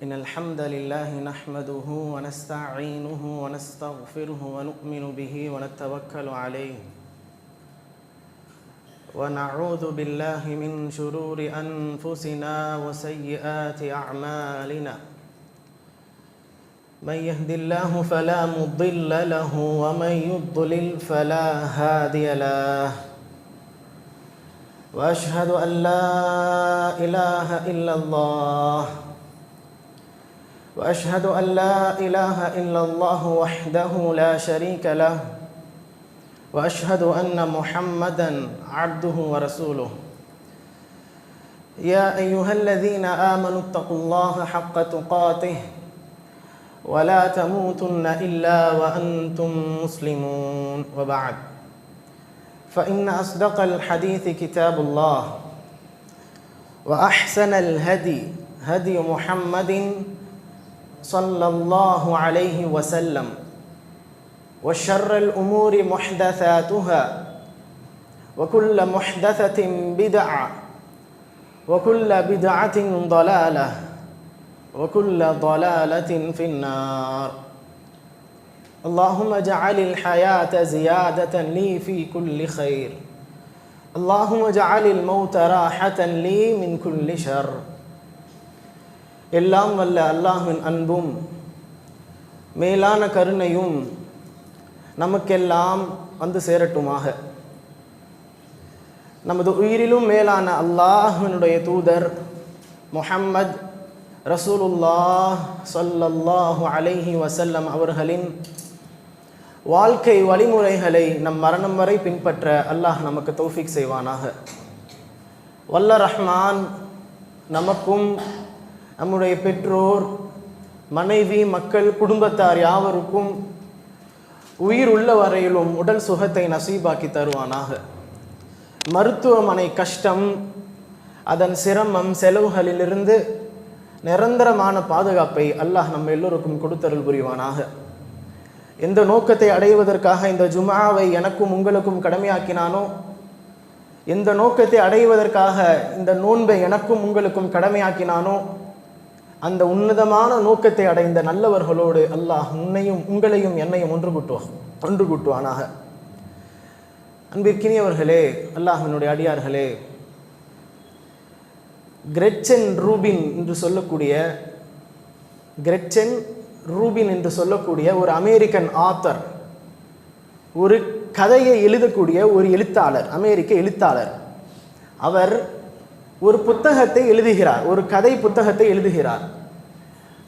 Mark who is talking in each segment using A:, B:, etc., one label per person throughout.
A: إن الحمد لله نحمده ونستعينه ونستغفره ونؤمن به ونتوكل عليه ونعوذ بالله من شرور أنفسنا وسيئات أعمالنا من يهد الله فلا مضل له ومن يضلل فلا هادي له وأشهد أن لا إله إلا الله وأشهد أن لا إله إلا الله وحده لا شريك له وأشهد أن محمدًا عبده ورسوله يا أيها الذين آمنوا اتقوا الله حق تقاته ولا تموتن إلا وأنتم مسلمون وبعد فإن أصدق الحديث كتاب الله وأحسن الهدي هدي محمد صلى الله عليه وسلم وشر الأمور محدثاتها وكل محدثة بدعة وكل بدعة ضلالة وكل ضلالة في النار اللهم اجعل الحياة زيادة لي في كل خير اللهم اجعل الموت راحة لي من كل شر எல்லாம் வல்ல அல்லாஹ்வின் அன்பும் மேலான கருணையும் நமக்கெல்லாம் வந்து சேரட்டுமாக. நமது உயிரிலும் மேலான அல்லாஹ்வினுடைய தூதர் முஹம்மது ரசூலுல்லாஹ் ஸல்லல்லாஹு அலைஹி வஸல்லம் அவர்களின் வாழ்க்கை வழிமுறைகளை நம் மரணம் வரை பின்பற்ற அல்லாஹ் நமக்கு தௌஃபீக் செய்வானாக. வல்ல ரஹ்மான் நமக்கும் நம்முடைய பெற்றோர், மனைவி, மக்கள், குடும்பத்தார் யாவருக்கும் உயிர் உள்ள வரையிலும் உடல் சுகத்தை நசீபாக்கி தருவானாக. மருத்துவமனை கஷ்டம், அதன் சிரமம், செலவுகளிலிருந்து நிரந்தரமான பாதுகாப்பை அல்லாஹ் நம்ம எல்லோருக்கும் கொடுத்தருள் புரிவானாக. எந்த நோக்கத்தை அடைவதற்காக இந்த ஜும்ஆவை எனக்கும் உங்களுக்கும் கடமையாக்கினானோ, எந்த நோக்கத்தை அடைவதற்காக இந்த நோன்பை எனக்கும் உங்களுக்கும் கடமையாக்கினானோ, அந்த உன்னதமான நோக்கத்தை அடைந்த நல்லவர்களோடு அல்லாஹ் உன்னையும் உங்களையும் என்னையும் ஒன்று கூட்டுவானாக. அன்பிற்கினியவர்களே, அல்லாஹ்வினுடைய அடியார்களே, கிரெச்சன் ரூபின் என்று சொல்லக்கூடிய ஒரு அமெரிக்கன் ஆத்தர், ஒரு கதையை எழுதக்கூடிய ஒரு எழுத்தாளர், அமெரிக்க எழுத்தாளர். அவர் ஒரு புத்தகத்தை எழுதுகிறார், ஒரு கதை புத்தகத்தை எழுதுகிறார்.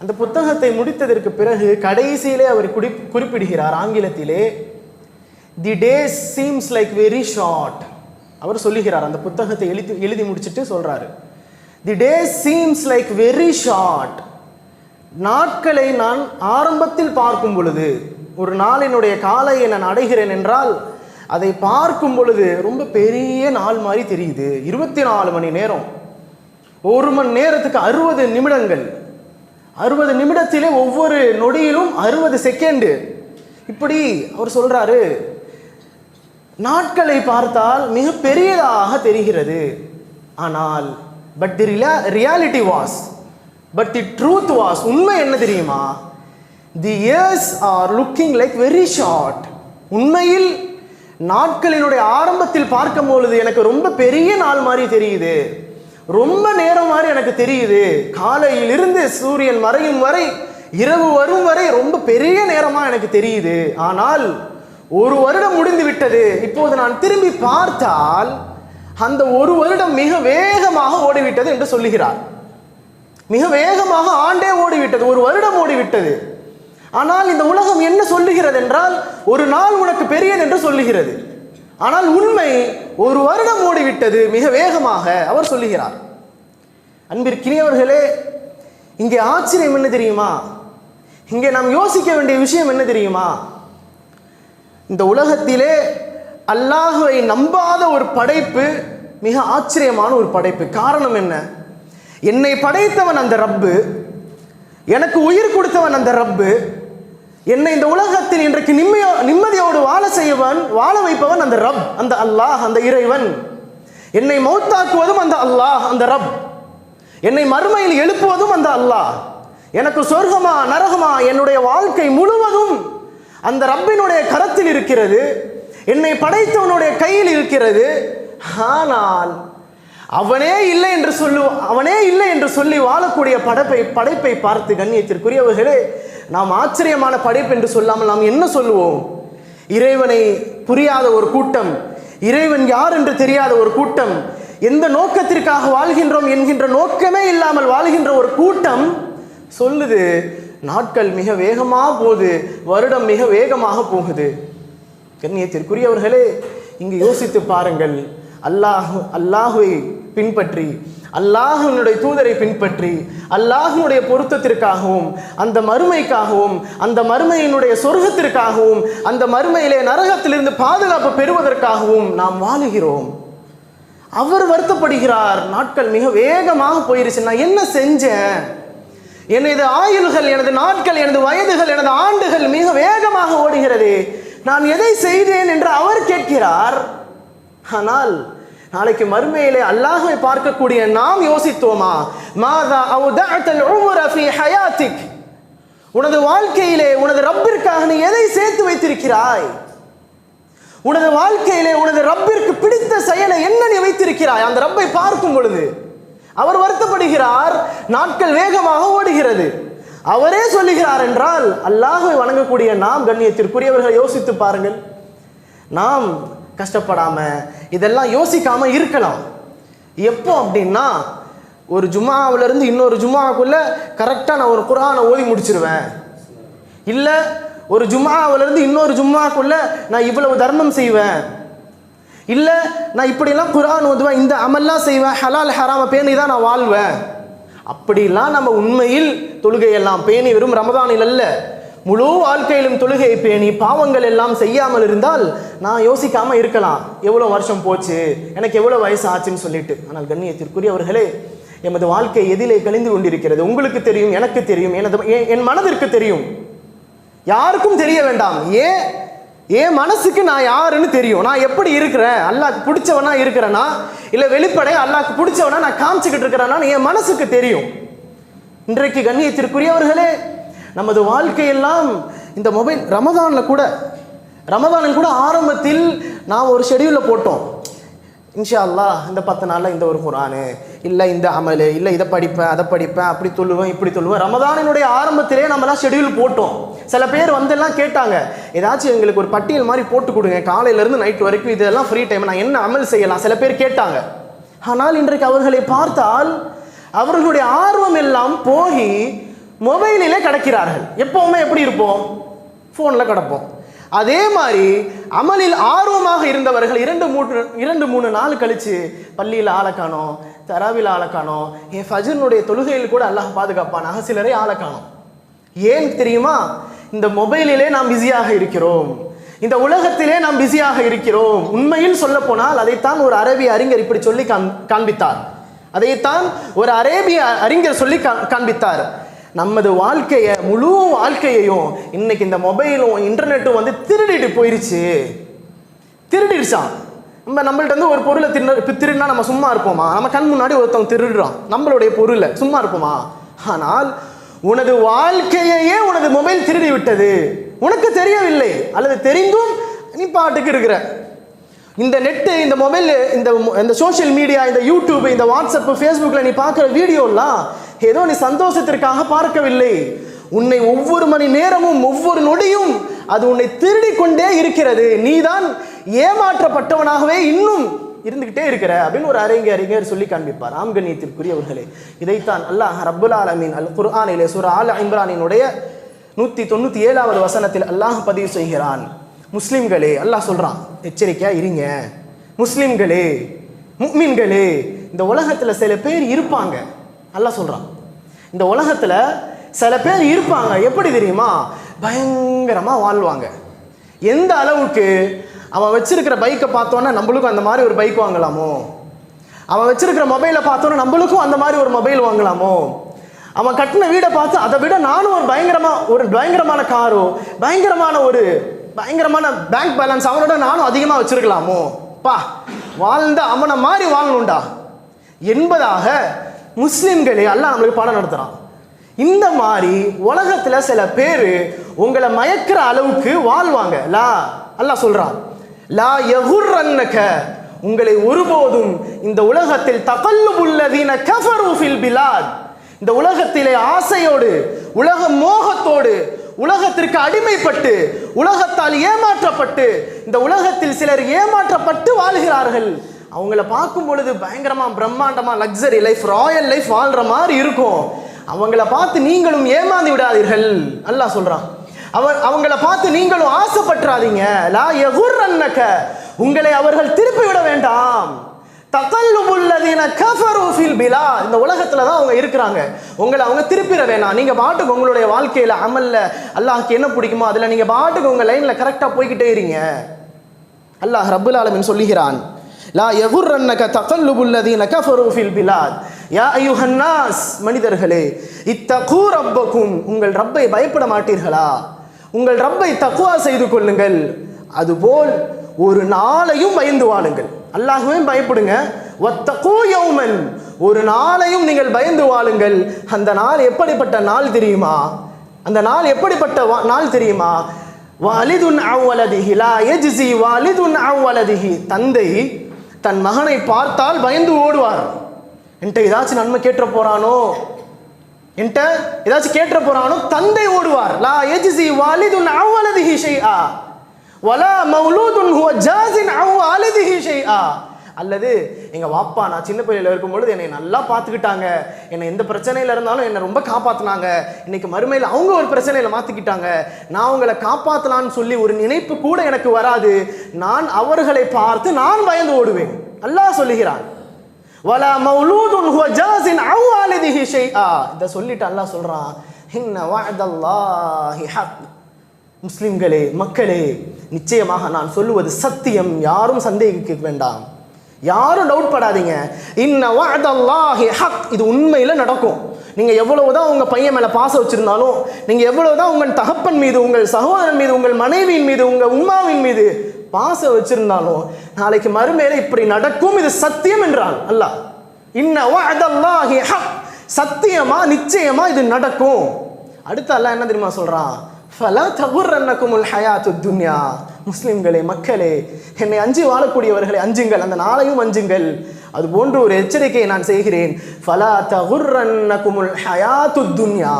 A: அந்த புத்தகத்தை முடித்ததற்கு பிறகு கடைசியிலே அவர் குறிப்பிடுகிறார் ஆங்கிலத்திலே, the days seems like very short. அவர் சொல்லுகிறார், அந்த புத்தகத்தை எழுதி முடிச்சுட்டு சொல்றாரு, the days seems like very short. நாட்களை நான் ஆரம்பத்தில் பார்க்கும் பொழுது, ஒரு நாளினுடைய காலையை நான் அடைகிறேன் என்றால் அதை பார்க்கும் பொழுது ரொம்ப பெரிய நாள் மாதிரி தெரியுது. 24 மணி நேரம், ஒரு மணி நேரத்துக்கு 60 நிமிடங்கள், 60 நிமிடத்திலே ஒவ்வொரு நொடியிலும் 60 செகண்டு. இப்படி அவர் சொல்றாரு, நாட்களை பார்த்தால் மிக பெரியதாக தெரிகிறது. ஆனால் but the reality was, but the truth was, உண்மை என்ன தெரியுமா, the years are looking like very short. உண்மையில் நாட்களினுடைய ஆரம்பத்தில் பார்க்கும் பொழுது எனக்கு ரொம்ப பெரிய நாள் மாதிரி தெரியுது, ரொம்ப நேரம் மாதிரி எனக்கு தெரியுது. காலையிலிருந்து சூரியன் மறையும் வரை, இரவு வரும் வரை ரொம்ப பெரிய நேரமா எனக்கு தெரியுது. ஆனால் ஒரு வருடம் முடிந்து விட்டது. இப்போது நான் திரும்பி பார்த்தால் அந்த ஒரு வருடம் மிக வேகமாக ஓடிவிட்டது என்று சொல்லுகிறார். மிக வேகமாக ஆண்டே ஓடிவிட்டது, ஒரு வருடம் ஓடிவிட்டது. ஆனால் இந்த உலகம் என்ன சொல்லுகிறது என்றால், ஒரு நாள் உனக்கு பெரியது என்று சொல்லுகிறது. ஆனால் உண்மை ஒரு வருடம் ஓடிவிட்டது மிக வேகமாக அவர் சொல்லுகிறார். அன்பிற்கினியவர்களே, இங்கே ஆச்சரியம் என்ன தெரியுமா, இங்கே நாம் யோசிக்க வேண்டிய விஷயம் என்ன தெரியுமா, இந்த உலகத்திலே அல்லாஹ்வை நம்பாத ஒரு படைப்பு மிக ஆச்சரியமான ஒரு படைப்பு. காரணம் என்ன, என்னை படைத்தவன் அந்த ரப்பு, எனக்கு உயிர் கொடுத்தவன் அந்த ரப்பு, என்னை இந்த உலகத்தில் இன்றைக்கு நிம்மதியோடு வாழ வைப்பவன் அந்த ரப், அந்த அல்லாஹ், அந்த இறைவன். என்னை மௌத்தாக்குவதும் அந்த அல்லாஹ், அந்த ரப். என்னை மறுமையில் எழுப்புவதும் அந்த அல்லாஹ். எனக்கு சொர்க்கமா நரகமா, என்னுடைய வாழ்க்கை முழுவதும் அந்த ரப்பினுடைய கரத்தில் இருக்கிறது, என்னை படைத்தவனுடைய கையில் இருக்கிறது. ஆனால் அவனே இல்லை என்று சொல்லி வாழக்கூடிய படைப்பை பார்த்து கண்ணியத்திற்குரியவர்களே, நாம் ஆச்சரியமான படைப்பு என்று சொல்லாமல் நாம் என்ன சொல்லுவோம்? இறைவனை புரியாத ஒரு கூட்டம், இறைவன் யார் என்று தெரியாத ஒரு கூட்டம், எந்த நோக்கத்திற்காக வாழ்கின்றோம் என்கின்ற நோக்கமே இல்லாமல் வாழ்கின்ற ஒரு கூட்டம் சொல்லுது, நாட்கள் மிக வேகமாக போகுது, வருடம் மிக வேகமாக போகுது. கண்ணியத்திற்குரியவர்களே, இங்கு யோசித்து பாருங்கள். அல்லாஹுவை பின்பற்றி, அல்லாஹ்வினுடைய தூதரை பின்பற்றி, அல்லாஹ்வினுடைய பொருத்தத்திற்காகவும், அந்த மறுமைக்காகவும், அந்த மறுமையினுடைய சொர்க்கத்திற்காகவும், அந்த மறுமையிலே நரகத்திலிருந்து பாதுகாப்பு பெறுவதற்காகவும் நாம் வாழுகிறோம். அவர் வருத்தப்படுகிறார், நாட்கள் மிக வேகமாக போயிருச்சு, நான் என்ன செஞ்சேன்? எனது ஆயுள்கள், எனது நாட்கள், எனது வயதுகள், எனது ஆண்டுகள் மிக வேகமாக ஓடுகிறது, நான் எதை செய்தேன் என்று அவர் கேட்கிறார். ஆனால் நாளைக்கு மறுமையிலே அல்லாஹ்வை பார்க்கக்கூடிய நாம் யோசித்தோமா? மாதா அவுதஅத்தல் உம்ர ஃபீ ஹயாத்திக், உனது வாழ்க்கையிலே உனது ரப்பிற்காக நீ எதை சேர்த்து வைத்திருக்கிறாய்? உனது வாழ்க்கையிலே உனது ரப்பிற்கு பிடித்த செயலை என்ன நீ வைத்திருக்கிறாய்? அந்த ரப்பை பார்க்கும் பொழுது அவர் வருத்தப்படுகிறார், நாட்கள் வேகமாக ஓடுகிறது. அவரே சொல்லுகிறார் என்றால் அல்லாஹ்வை வணங்கக்கூடிய நாம் கண்ணியத்திற்குரியவர்கள் யோசித்து பாருங்கள். நாம் கஷ்டப்படாம இதெல்லாம் யோசிக்காம இருக்கலாம். எப்போ அப்படின்னா, ஒரு ஜும்மாவிலிருந்து இன்னொரு ஜும்மாவுக்குள்ள கரெக்டாக நான் ஒரு குர்ஆனை ஓதி முடிச்சிருவேன், இல்லை ஒரு ஜும்மாவிலிருந்து இன்னொரு ஜும்மாக்குள்ள நான் இவ்வளவு தர்மம் செய்வேன், இல்லை நான் இப்படிலாம் குர்ஆன் ஓதுவேன், இந்த அமல்லாம் செய்வேன், ஹலால் ஹராம பேணி தான் நான் வாழ்வேன். அப்படிலாம் நம்ம உண்மையில் தொழுகையெல்லாம் பேணி வெறும் ரமதானில் அல்ல, முழு வாழ்க்கையிலும் தொழுகையை பேணி பாவங்கள் எல்லாம் செய்யாமல் இருந்தால் நான் யோசிக்காம இருக்கலாம், எவ்வளோ வருஷம் போச்சு, எனக்கு எவ்வளோ வயசு ஆச்சுன்னு சொல்லிட்டு. ஆனால் கண்ணியத்திற்குரியவர்களே, எமது வாழ்க்கை எதிலே கழிந்து கொண்டிருக்கிறது உங்களுக்கு தெரியும், எனக்கு தெரியும், என் மனதிற்கு தெரியும், யாருக்கும் தெரிய வேண்டாம். ஏன் மனசுக்கு நான் யாருன்னு தெரியும், நான் எப்படி இருக்கிறேன், அல்லாஹ்க்கு பிடிச்சவனா இருக்கிறேனா, இல்லை வெளிப்படை அல்லாஹ்க்கு பிடிச்சவனா நான் காமிச்சுக்கிட்டு இருக்கிறேன்னா என் மனசுக்கு தெரியும். இன்றைக்கு கண்ணியத்திற்குரியவர்களே, நமது வாழ்க்கையெல்லாம் இந்த மொபைல் ரமதானில் கூட ஆரம்பத்தில் நாம் ஒரு ஷெடியூலில் போட்டோம், இன்ஷா அல்லாஹ் இந்த 10 நாளில் இந்த ஒரு குர்ஆனு, இல்லை இந்த அமலு, இல்லை இதை படிப்பேன் அதை படிப்பேன், அப்படி சொல்லுவேன் இப்படி சொல்லுவேன். ரமதானினுடைய ஆரம்பத்திலே நம்மலாம் ஷெடியூல் போட்டோம். சில பேர் வந்தெல்லாம் கேட்டாங்க, ஏதாச்சும் எங்களுக்கு ஒரு பட்டியல் மாதிரி போட்டு கொடுங்க, காலையிலேருந்து நைட் வரைக்கும் இதெல்லாம் ஃப்ரீ டைம், நான் என்ன அமல் செய்யலாம், சில பேர் கேட்டாங்க. ஆனால் இன்றைக்கு அவர்களை பார்த்தால் அவர்களுடைய ஆர்வம் எல்லாம் போய் மொபைலிலே கிடக்கிறார்கள். எப்பவுமே எப்படி இருப்போம்? ஃபோனில் கிடப்போம். அதே மாதிரி அமலில் ஆர்வமாக இருந்தவர்கள் 2-3 நாள் கழிச்சு பள்ளியில் ஆளக்கானோம், தராவில் ஆளக்கானோம், என் ஃபஜ்ருடைய தொழுகையில் கூட அல்லாஹ் பாதுகாப்பானாக சிலரை ஆளக்கானோம். ஏன் தெரியுமா? இந்த மொபைலிலே நாம் பிஸியாக இருக்கிறோம், இந்த உலகத்திலே நாம் பிஸியாக இருக்கிறோம். உண்மையில் சொல்ல போனால் அதைத்தான் ஒரு அரேபிய அறிஞர் இப்படி சொல்லி காண்பித்தார். அதைத்தான் ஒரு அரேபிய அறிஞர் சொல்லி காண்பித்தார். நமது வாழ்க்கையை, முழு வாழ்க்கையையும் இன்னைக்கு இந்த மொபைலும் இன்டர்நெட்டும் வந்து திருடிடுச்சான். நம்மள்ட்ட வந்து ஒரு பொருளை திருடினா நம்ம சும்மா இருப்போமா? நம்ம கண் முன்னாடி ஒருத்தவங்க திருடுறான் நம்மளுடைய பொருளை, சும்மா இருப்போமா? ஆனால் உனது வாழ்க்கையே உனது மொபைல் திருடி விட்டது, உனக்கு தெரியவில்லை, அல்லது தெரிந்தும் நீ பாட்டுக்கு இருக்கிற. இந்த நெட்டு, இந்த மொபைல், இந்த சோஷியல் மீடியா, இந்த யூடியூப், இந்த வாட்ஸ்அப், ஃபேஸ்புக்கில் நீ பார்க்குற வீடியோலாம் ஏதோ நீ சந்தோஷத்திற்காக பார்க்கவில்லை. உன்னை ஒவ்வொரு மணி நேரமும் ஒவ்வொரு நொடியும் அது உன்னை திருடி கொண்டே இருக்கிறது. நீதான் ஏமாற்றப்பட்டவனாகவே இன்னும் இருந்துகிட்டே இருக்கிற அப்படின்னு ஒரு அறிஞர் சொல்லி காண்பிப்பார். ஆம்கண்ணியத்திற்குரியவர்களே, இதைத்தான் அல்லாஹ் ரப்புல் ஆலமீன் அல் குர்ஆனிலே சூரா ஆல் இம்ரானினுடைய 197வது வசனத்தில் அல்லாஹ் பதிவு செய்கிறான். முஸ்லிம்களே, அல்லாஹ் சொல்றான், எச்சரிக்கையா இருங்க. முஸ்லிம்களே, முஃமின்களே, இந்த உலகத்துல சில பேர் இருப்பாங்க. அல்லாஹ் சொல்றான், இந்த உலகத்துல சில பேர் இருப்பாங்க. எப்படி தெரியுமா? பயங்கரமா வாழ்வாங்க. எந்த அளவுக்கு? அவன் வச்சிருக்கிற பைக்கை பார்த்தோன்னா நம்மளுக்கும் அந்த மாதிரி ஒரு பைக் வாங்கலாமோ, அவன் வச்சிருக்கிற மொபைலை பார்த்தோன்னா நம்மளுக்கும் அந்த மாதிரி ஒரு மொபைல் வாங்கலாமோ, அவன் கட்டின வீடை பார்த்து அதை விட நானும் ஒரு பயங்கரமான காரோ, பயங்கரமான பேங்க் பேலன்ஸ் அவனோட நானும் அதிகமாக வச்சிருக்கலாமோ, வாழ்ந்த அவனை மாதிரி வாழணும்டா என்பதாக முஸ்லிம்களே அல்லாஹ் நம்மளுக்கு பாடம் நடத்துறான். இந்த மாதிரி உலகத்துல சில பேர் உங்களை மயக்கிற அளவுக்கு வாழ்வாங்க. அல்லாஹ் சொல்றான், லா யகுர்ரன்னக, உங்களை ஒருபோதும் இந்த உலகத்தில் தகல்லுபுல்லதீன கஃபரு ஃபில் பிலாத், இந்த உலகத்திலே ஆசையோடு, உலக மோகத்தோடு, உலகத்திற்கு அடிமைப்பட்டு, உலகத்தால் ஏமாற்றப்பட்டு, இந்த உலகத்தில் சிலர் ஏமாற்றப்பட்டு வாழ்கிறார்கள். அவங்கள பார்க்கும் பொழுது பயங்கரமா பிரம்மாண்டமா லக்ஸரி லைஃப், ராயல் லைஃப் வாழ்ற மாதிரி இருக்கும். அவங்கள பார்த்து நீங்களும் ஏமாந்து விடாதீர்கள் அல்லாஹ் சொல்றான். அவங்கள பார்த்து நீங்களும் ஆசைப்பட்டுறாதீங்க. லா யகுர்ரன்னக, உங்களை அவர்கள் திருப்பி விட வேண்டாம். தகல்லுபுல்லதீன கஃபரு ஃபில் பிலாத், இந்த உலகத்துல தான் அவங்க இருக்கிறாங்க, உங்களை அவங்க திருப்பிட வேணாம். நீங்க பாட்டுக்கு உங்களுடைய வாழ்க்கையில அமல்ல அல்லாஹ்க்கு என்ன பிடிக்குமோ அதுல நீங்க பாட்டுக்கு உங்க லைன்ல கரெக்டா போய்கிட்டே இருங்க. அல்லாஹ் ரப்புல் ஆலமீன் சொல்லுகிறான், லா யகுர்ரன்னக தகல்லுபுல்லதீன கஃபரு ஃபில் பிலாத் யா அய்யுஹன் நாஸ், மனிதர்களே, இத்தகு ரப்பக்கும், உங்கள் ரப்பை பயப்பட மாட்டீர்களா? உங்கள் ரப்பை தக்வா செய்து கொள்ளுங்கள். அதுபோல் ஒரு நாளையும் பயந்து வாழுங்கள். அல்லாஹ்வே பயப்படுங்க. வத்தகு யௌமன், ஒரு நாளையும் நீங்கள் பயந்து வாழுங்கள். அந்த நாள் எப்படிப்பட்ட நாள் தெரியுமா? அந்த நாள் எப்படிப்பட்ட நாள் தெரியுமா? வாலிதுன் அவ்வலதிஹி லா யஜ்ஸி வாலிதுன் அவ்வலதிஹி, தந்தை தன் மகனை பார்த்தால் பயந்து ஓடுவார். என்கிட்ட ஏதாச்சும் நன்மை கேட்ட போறானோ, என்கிட்ட ஏதாச்சும் கேட்ட போறானோ தந்தை ஓடுவார். லா யஜ்ஸி வாலிதுன் அவ்வலதிஹி ஷைஆ வலா மௌலூதுன் ஹுவ ஜாஸின் அன் வாலிதிஹி ஷைஆ, அல்லது எங்க வாப்பா நான் சின்ன பிள்ளையில இருக்கும் பொழுது என்னை நல்லா பார்த்துக்கிட்டாங்க, என்னை எந்த பிரச்சனையில இருந்தாலும் என்னை ரொம்ப காப்பாத்தினாங்க, இன்னைக்கு மறுமையில் அவங்க ஒரு பிரச்சனையில மாத்திக்கிட்டாங்க, நான் அவங்களை காப்பாத்தலான்னு சொல்லி ஒரு நினைப்பு கூட எனக்கு வராது, நான் அவர்களை பார்த்து நான் பயந்து ஓடுவேன். அல்லாஹ் சொல்லுகிறான், வலா மௌலூதுன் ஹுவ ஜாஸின் அன் வாலிதிஹி ஷைஆ. இத சொல்லிட்டு அல்லாஹ் சொல்றான், இன்ன வஅதல்லாஹி ஹக், முஸ்லிம்களே, மக்களே, நிச்சயமாக நான் சொல்லுவது சத்தியம், யாரும் சந்தேகிக்க வேண்டாம், யாரும் டவுட் படாதீங்க. இன்ன வஅதல்லாஹி ஹக், இது உண்மையில நடக்கும். நீங்க எவ்வளவுதான் உங்க பையன் மேல பாசம் வச்சிருந்தாலும், நீங்க எவ்வளவுதான் உங்கள் தகப்பன் மீது, உங்கள் சகோதரன் மீது, உங்கள் மனைவியின் மீது, உங்க உம்மாவின் மீது பாசம் வச்சிருந்தாலும், நாளைக்கு மறுமையில இப்படி நடக்கும், இது சத்தியம் என்றான் அல்லாஹ். இன்ன வஅதல்லாஹி ஹக், சத்தியமா நிச்சயமா இது நடக்கும். அடுத்து அல்லாஹ் என்ன தெரியுமா சொல்றான்? ஃபலா தகுர்ரன்னகுமுல் ஹயாத்துத் துன்யா, முஸ்லிம்களே, மக்களே, என்னை அஞ்சி வாழக்கூடியவர்களை அஞ்சுங்கள், அந்த நாளையும் அஞ்சுங்கள். அது போன்ற ஒரு எச்சரிக்கையை நான் செய்கிறேன். ஃபலா தகுர்ரன்னகுமுல் ஹயாத்துத் துன்யா,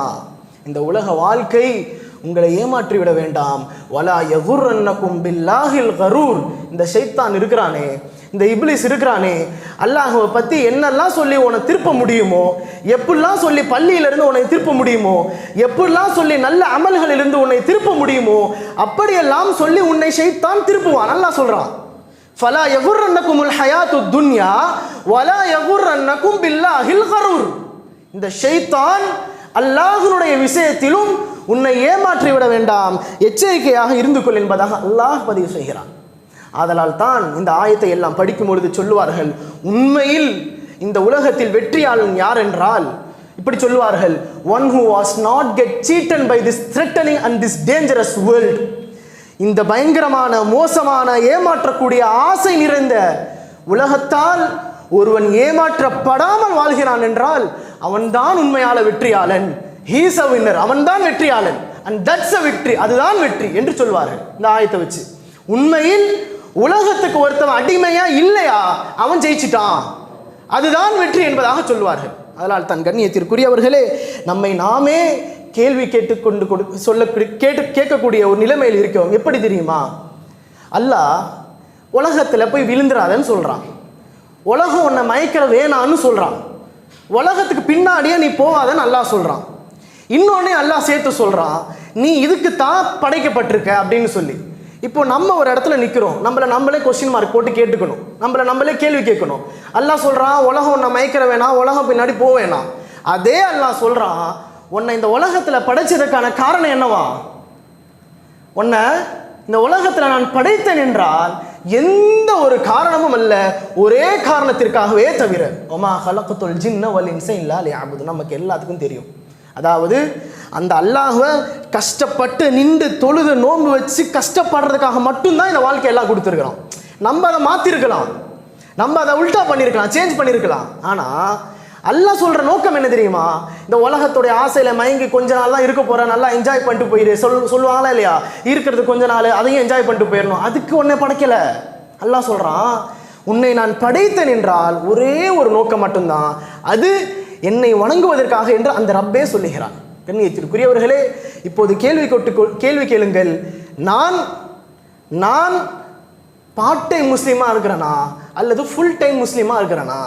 A: இந்த உலக வாழ்க்கை உங்களை ஏமாற்றி விட வேண்டாம். வலா யகுர்ரன்னகும் பில்லாஹில் கரூர், இந்த ஷைத்தான் இருக்கிறானே, இந்த இப்லிஸ் இருக்கிறானே, அல்லாஹ்வை பத்தி என்னெல்லாம் சொல்லி உன்னை திருப்ப முடியுமோ, எப்படிலாம் சொல்லி பள்ளியிலிருந்து உன்னை திருப்ப முடியுமோ, எப்படிலாம் சொல்லி நல்ல அமல்களிலிருந்து உன்னை திருப்ப முடியுமோ, அப்படியெல்லாம் சொல்லி உன்னை ஷைத்தான் திருப்புவான். அல்லாஹ் சொல்றான், ஃபலா யகுர்ரன்னகுமுல் ஹயாத்துத் துன்யா வலா யகுர்ரன்னகும் பில்லாஹில் கரூர், இந்த ஷைத்தான் அல்லாஹ்வுடைய விஷயத்திலும் உன்னை ஏமாற்றி விட வேண்டாம், எச்சரிக்கையாக இருந்து கொள் என்பதாக அல்லாஹ் பதிவு செய்கிறான். ஆதலால் தான் இந்த ஆயத்தை எல்லாம் படிக்கும் பொழுது சொல்லுவார்கள், உண்மையில் இந்த உலகத்தில் வெற்றியாளன் யார் என்றால் இப்படி சொல்லுவார்கள், one who was not get cheated by this threatening and this dangerous world, இந்த பயங்கரமான மோசமான ஏமாற்றக்கூடிய ஆசை நிறைந்த உலகத்தால் ஒருவன் ஏமாற்றப்படாமல் வாழ்கிறான் என்றால் அவன்தான் உண்மையான வெற்றியாளன். he is a winner, அவன்தான் வெற்றியாளன், and that's a victory, அதுதான் வெற்றி என்று சொல்வார்கள் இந்த ஆயத்தை வச்சு. உண்மையில் உலகத்துக்கு ஒருத்தவன் அடிமையா இல்லையா, அவன் ஜெயிச்சிட்டான், அதுதான் வெற்றி என்பதாக சொல்வார்கள். அதனால் தன் கண்ணியத்திற்குரியவர்களே, நம்மை நாமே கேள்வி கேட்கக்கூடிய ஒரு நிலைமையில் இருக்கிறோம். எப்படி தெரியுமா? அல்லாஹ் உலகத்துல போய் விழுந்துராதன்னு சொல்றான், உலகம் உன்னை மயக்கிற வேணான்னு சொல்றான், உலகத்துக்கு பின்னாடியே நீ போகாதன்னு அல்லாஹ் சொல்றான். இன்னொன்னே அல்லாஹ் சேர்த்து சொல்றான், நீ இதுக்கு தான் படைக்கப்பட்டிருக்க அப்படின்னு சொல்லி. இப்போ நம்ம ஒரு இடத்துல நிற்கிறோம், நம்மளே கொஸ்டின் மார்க் போட்டு கேட்டுக்கணும், நம்மளே கேள்வி கேட்கணும். அல்லாஹ் சொல்றான், உலகம் உன்னை மயக்கிற வேணாம், உலகம் பின்னாடி போக வேணாம். அதே அல்லாஹ் சொல்றான், உன்னை இந்த உலகத்துல படைச்சதுக்கான காரணம் என்னவா? உன்னை இந்த உலகத்துல நான் படைத்தேன் என்றால் எந்த ஒரு காரணமும் அல்ல, ஒரே காரணத்திற்காகவே தவிர, ஒமா ஹலகத்துல் ஜின்ன வல் இன்ஸ இல்லா லியஅபுது, நமக்கு எல்லாத்துக்கும் தெரியும். அதாவது அந்த அல்லாஹ்வை கஷ்டப்பட்டு நின்று தொழுது நோன்பு வச்சு கஷ்டப்படுறதுக்காக மட்டும்தான் இந்த வாழ்க்கையெல்லாம் கொடுத்துருக்கிறோம். நம்ம அதை மாற்றிருக்கலாம், நம்ம அதை உல்டா பண்ணியிருக்கலாம், சேஞ்ச் பண்ணியிருக்கலாம். ஆனால் அல்லாஹ் சொல்ற நோக்கம் என்ன தெரியுமா? இந்த உலகத்துடைய ஆசையில மயங்கி கொஞ்ச நாள் தான் இருக்க போற, நல்லா என்ஜாய் பண்ணிட்டு போயிரு சொல்லுவாங்களா இல்லையா? இருக்கிறது கொஞ்ச நாள், அதையும் என்ஜாய் பண்ணிட்டு போயிடணும். அதுக்கு உன்னை படைக்கல. அல்லாஹ் சொல்றான், உன்னை நான் படைத்தேன் என்றால் ஒரே ஒரு நோக்கம் மட்டும்தான், அது என்னை வணங்குவதற்காக என்று அந்த ரப்பே சொல்லுகிறான். கண்ணியத்திற்குரியவர்களே, இப்போது கேள்வி கேளுங்கள். நான் பார்ட் டைம் முஸ்லீமா இருக்கிறேனா அல்லது ஃபுல் டைம் முஸ்லீமா இருக்கிறேனா?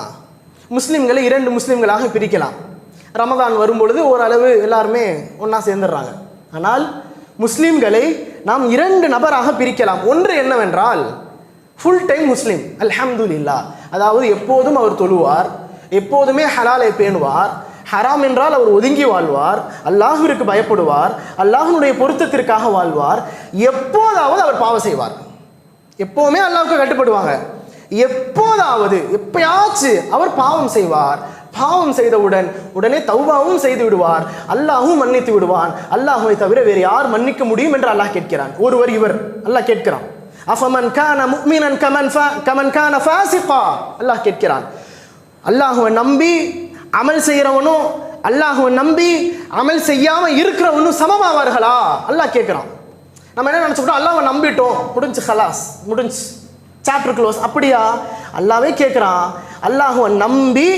A: முஸ்லீம்களை 2 முஸ்லீம்களாக பிரிக்கலாம். ரமதான் வரும்பொழுது ஓரளவு எல்லாருமே ஒன்றா சேர்ந்துடுறாங்க. ஆனால் முஸ்லீம்களை நாம் 2 நபராக பிரிக்கலாம். ஒன்று என்னவென்றால் ஃபுல் டைம் முஸ்லீம், அல்ஹம்துலில்லாஹ், அதாவது எப்போதும் அவர் தொழுவார், எப்போதுமே ஹலாலை பேணுவார், ஹராம் என்றால் அவர் ஒதுங்கி வாழ்வார், அல்லாஹ்விற்கு பயப்படுவார், அல்லாஹ்வுடைய பொருத்தத்திற்காக வாழ்வார், எப்போதாவது அவர் பாவம் செய்வார், எப்போவுமே அல்லாஹ்வுக்கு கட்டுப்படுவாங்க, எப்பயாச்சும் அவர் பாவம் செய்வார். பாவம் செய்தவுடன் உடனே தௌபாவும் செய்து விடுவார், அல்லாஹும் மன்னித்து விடுவான். அல்லாஹ்வை தவிர வேறு யார் மன்னிக்க முடியும் என்று அல்லாஹ் கேட்கிறான். ஒருவர் இவர் அல்லாஹ் கேட்கிறான். அஃபமன் கான முஃமினன் கமன் கான ஃபாசிகா, அல்லாஹ் கேட்கிறான். அல்லாஹ்வை நம்பி அமல் செய்கிறவனும் அல்லாஹ்வை நம்பி அமல் செய்யாம இருக்கிறவனும் சமமாவார்களா? அல்லாஹ் கேட்கிறான். நம்ம என்ன நினைச்சுட்டோம், அல்லாஹ்வை நம்பிட்டோம், முடிஞ்சு ஹலாஸ், முடிஞ்சு சாப்டர் க்ளோஸ். அப்படியா? அல்லாஹ்வே கேட்கிறான். அல்லாஹ்வை நம்பி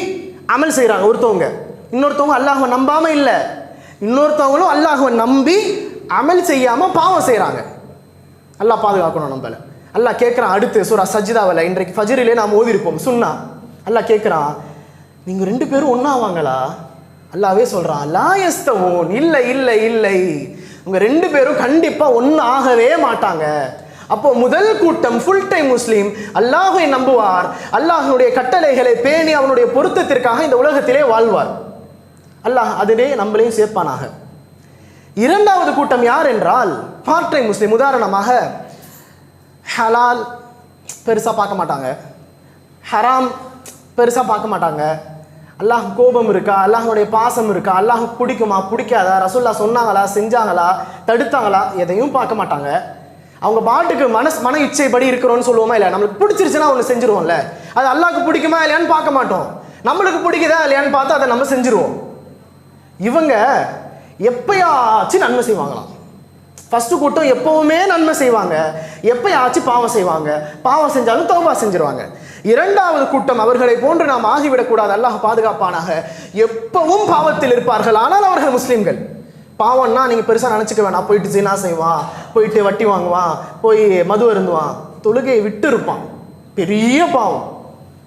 A: அமல் செய்கிறாங்க ஒருத்தவங்க, இன்னொருத்தவங்க அல்லாஹ்வை நம்பாம இல்லை, இன்னொருத்தவங்களும் அல்லாஹ்வை நம்பி அமல் செய்யாம பாவம் செய்கிறாங்க. அல்லாஹ் பாதுகாக்கணும் நம்மள. அல்லாஹ் கேட்குறான் அடுத்து சூரா சஜ்தாவில், இன்றைக்கு ஃபஜ்ரிலே நாம் ஓதிருப்போம் சுன்னா. அல்லாஹ் கேட்குறான், நீங்க 2 பேரும் ஒன்னாவாங்களா? அல்லாஹ்வே சொல்றான், லா யஸ்தவூன், இல்லை இல்லை இல்லை, உங்க 2 பேரும் கண்டிப்பா ஒன்னு ஆகவே மாட்டாங்க. அப்போ முதல் கூட்டம் ஃபுல் டைம் முஸ்லீம், அல்லாஹ்வை நம்புவார், அல்லாஹ்வுடைய கட்டளைகளை பேணி அவனுடைய பொருத்தத்திற்காக இந்த உலகத்திலே வாழ்வார். அல்லாஹ் அதிலே நம்மளையும் சேர்ப்பானாக. இரண்டாவது கூட்டம் யார் என்றால் பார்ட் டைம் முஸ்லீம். உதாரணமாக ஹலால் பெருசா பார்க்க மாட்டாங்க, ஹராம் பெருசா பார்க்க மாட்டாங்க, அல்லாஹ் கோபம் இருக்கா, அல்லாஹ்வுடைய பாசம் இருக்கா, அல்லாஹ் பிடிக்குமா பிடிக்காதா, ரசூலுல்லாஹ் சொன்னாங்களா செஞ்சாங்களா தடுத்தாங்களா, எதையும் பார்க்க மாட்டாங்க. அவங்க பாட்டுக்கு மன இச்சைப்படி இருக்கிறோன்னு சொல்லுவோமா இல்லை, நம்மளுக்கு பிடிச்சிருச்சுன்னா ஒன்று செஞ்சுருவோம்ல, அது அல்லாஹ்க்கு பிடிக்குமா இல்லையான்னு பார்க்க மாட்டோம், நம்மளுக்கு பிடிக்குதா இல்லையான்னு பார்த்து அதை நம்ம செஞ்சுருவோம். இவங்க எப்பயாச்சும் நன்மை செய்வாங்களாம். ஃபர்ஸ்ட் கூட்டம் எப்பவுமே நன்மை செய்வாங்க, எப்பயாச்சும் பாவம் செய்வாங்க, பாவம் செஞ்சாலும் தௌபா செஞ்சிருவாங்க. இரண்டாவது கூட்டம் அவர்களை போன்று நாம் ஆகிவிடக்கூடாது, அல்லாஹ் பாதுகாப்பானாக, எப்பவும் பாவத்தில் இருப்பார்கள், ஆனால் அவர்கள் முஸ்லீம்கள். பாவம்னா நீங்கள் பெருசாக நினச்சிக்க வேணாம், போயிட்டு ஜினா செய்வான், போயிட்டு வட்டி வாங்குவான், போய் மது அருந்துவான், தொழுகையை விட்டு இருப்பான், பெரிய பாவம்.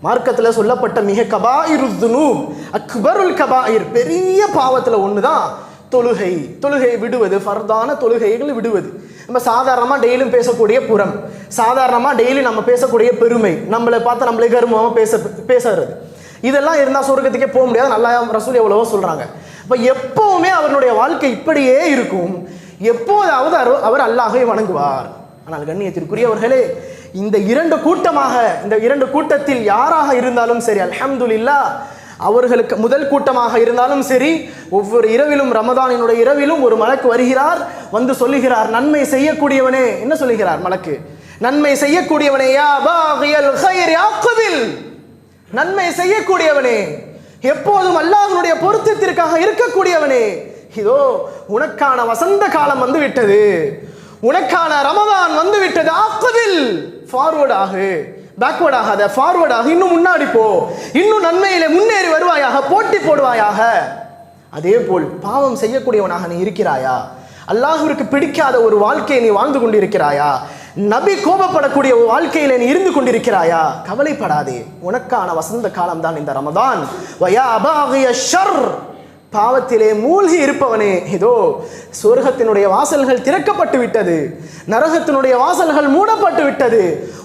A: மார்க்கத்தில் சொல்லப்பட்ட மிக கபாயிரு துனூப் அக்பருல் கபாயிர், பெரிய பாவத்தில் ஒன்று தான் தொழுகை விடுவது, ஃபர்தான தொழுகைகள் விடுவது. நம்ம சாதாரணமாக டெய்லியும் பேசக்கூடிய புறம், சாதாரணமாக டெய்லி நம்ம பேசக்கூடிய பெருமை, நம்மளை பார்த்து நம்மளே கர்வமாக பேசுறது, இதெல்லாம் இருந்தால் சொர்க்கத்துக்கே போக முடியாது, நல்லா ரசூல் எவ்வளவோ சொல்கிறாங்க. இப்போ எப்போவுமே அவருடைய வாழ்க்கை இப்படியே இருக்கும், எப்போதாவது அவர் அல்லாஹ்வை வணங்குவார். ஆனால் கண்ணியத்திற்குரியவர்களே, இந்த 2 கூட்டமாக, இந்த 2 கூட்டத்தில் யாராக இருந்தாலும் சரி, அல்ஹம்துலில்லாஹ், அவர்களுக்கு முதல் கூட்டமாக இருந்தாலும் சரி, ஒவ்வொரு இரவிலும் ரமதானினுடைய இரவிலும் ஒரு மலக்கு வருகிறார், வந்து சொல்லுகிறார், நன்மை செய்யக்கூடியவனே, என்ன சொல்லுகிறார் மலக்கு? நன்மை செய்யக்கூடியவனே, யா பாகியல் கைர் அக்பில், நன்மை செய்யக்கூடியவனே, எப்போதும் அல்லாஹ்வுடைய பொருத்தத்திற்காக இருக்கக்கூடியவனே, இதோ உனக்கான வசந்த காலம் வந்து விட்டது, உனக்கான ரமதான் வந்து விட்டது, அக்பில், ஃபார்வர்ட் ஆகு, பேக்வர்ட் ஆகாத, ஃபார்வர்ட் ஆக, இன்னும் முன்னாடி போ, இன்னும் நன்மையிலே முன்னேறி வருவாயாக, போட்டி போடுவாயாக. அதே போல் பாவம் செய்யக்கூடியவனாக நீ இருக்கிறாயா? அல்லாஹ்விற்கு பிடிக்காத ஒரு வாழ்க்கையை நீ வாழ்ந்து கொண்டிருக்கிறாயா? நபி கோபப்படக்கூடிய ஒரு வாழ்க்கையில நீ இருந்து கொண்டிருக்கிறாயா? கவலைப்படாதே, உனக்கான வசந்த காலம் தான் இந்த ரமதான். வயா அபாகிய ஷர், பாவத்திலே மூழ்கி இருப்பவனே, இதோ சொர்க்கத்தினுடைய வாசல்கள் திறக்கப்பட்டு விட்டது, நரகத்தினுடைய வாசல்கள் மூடப்பட்டு விட்டது.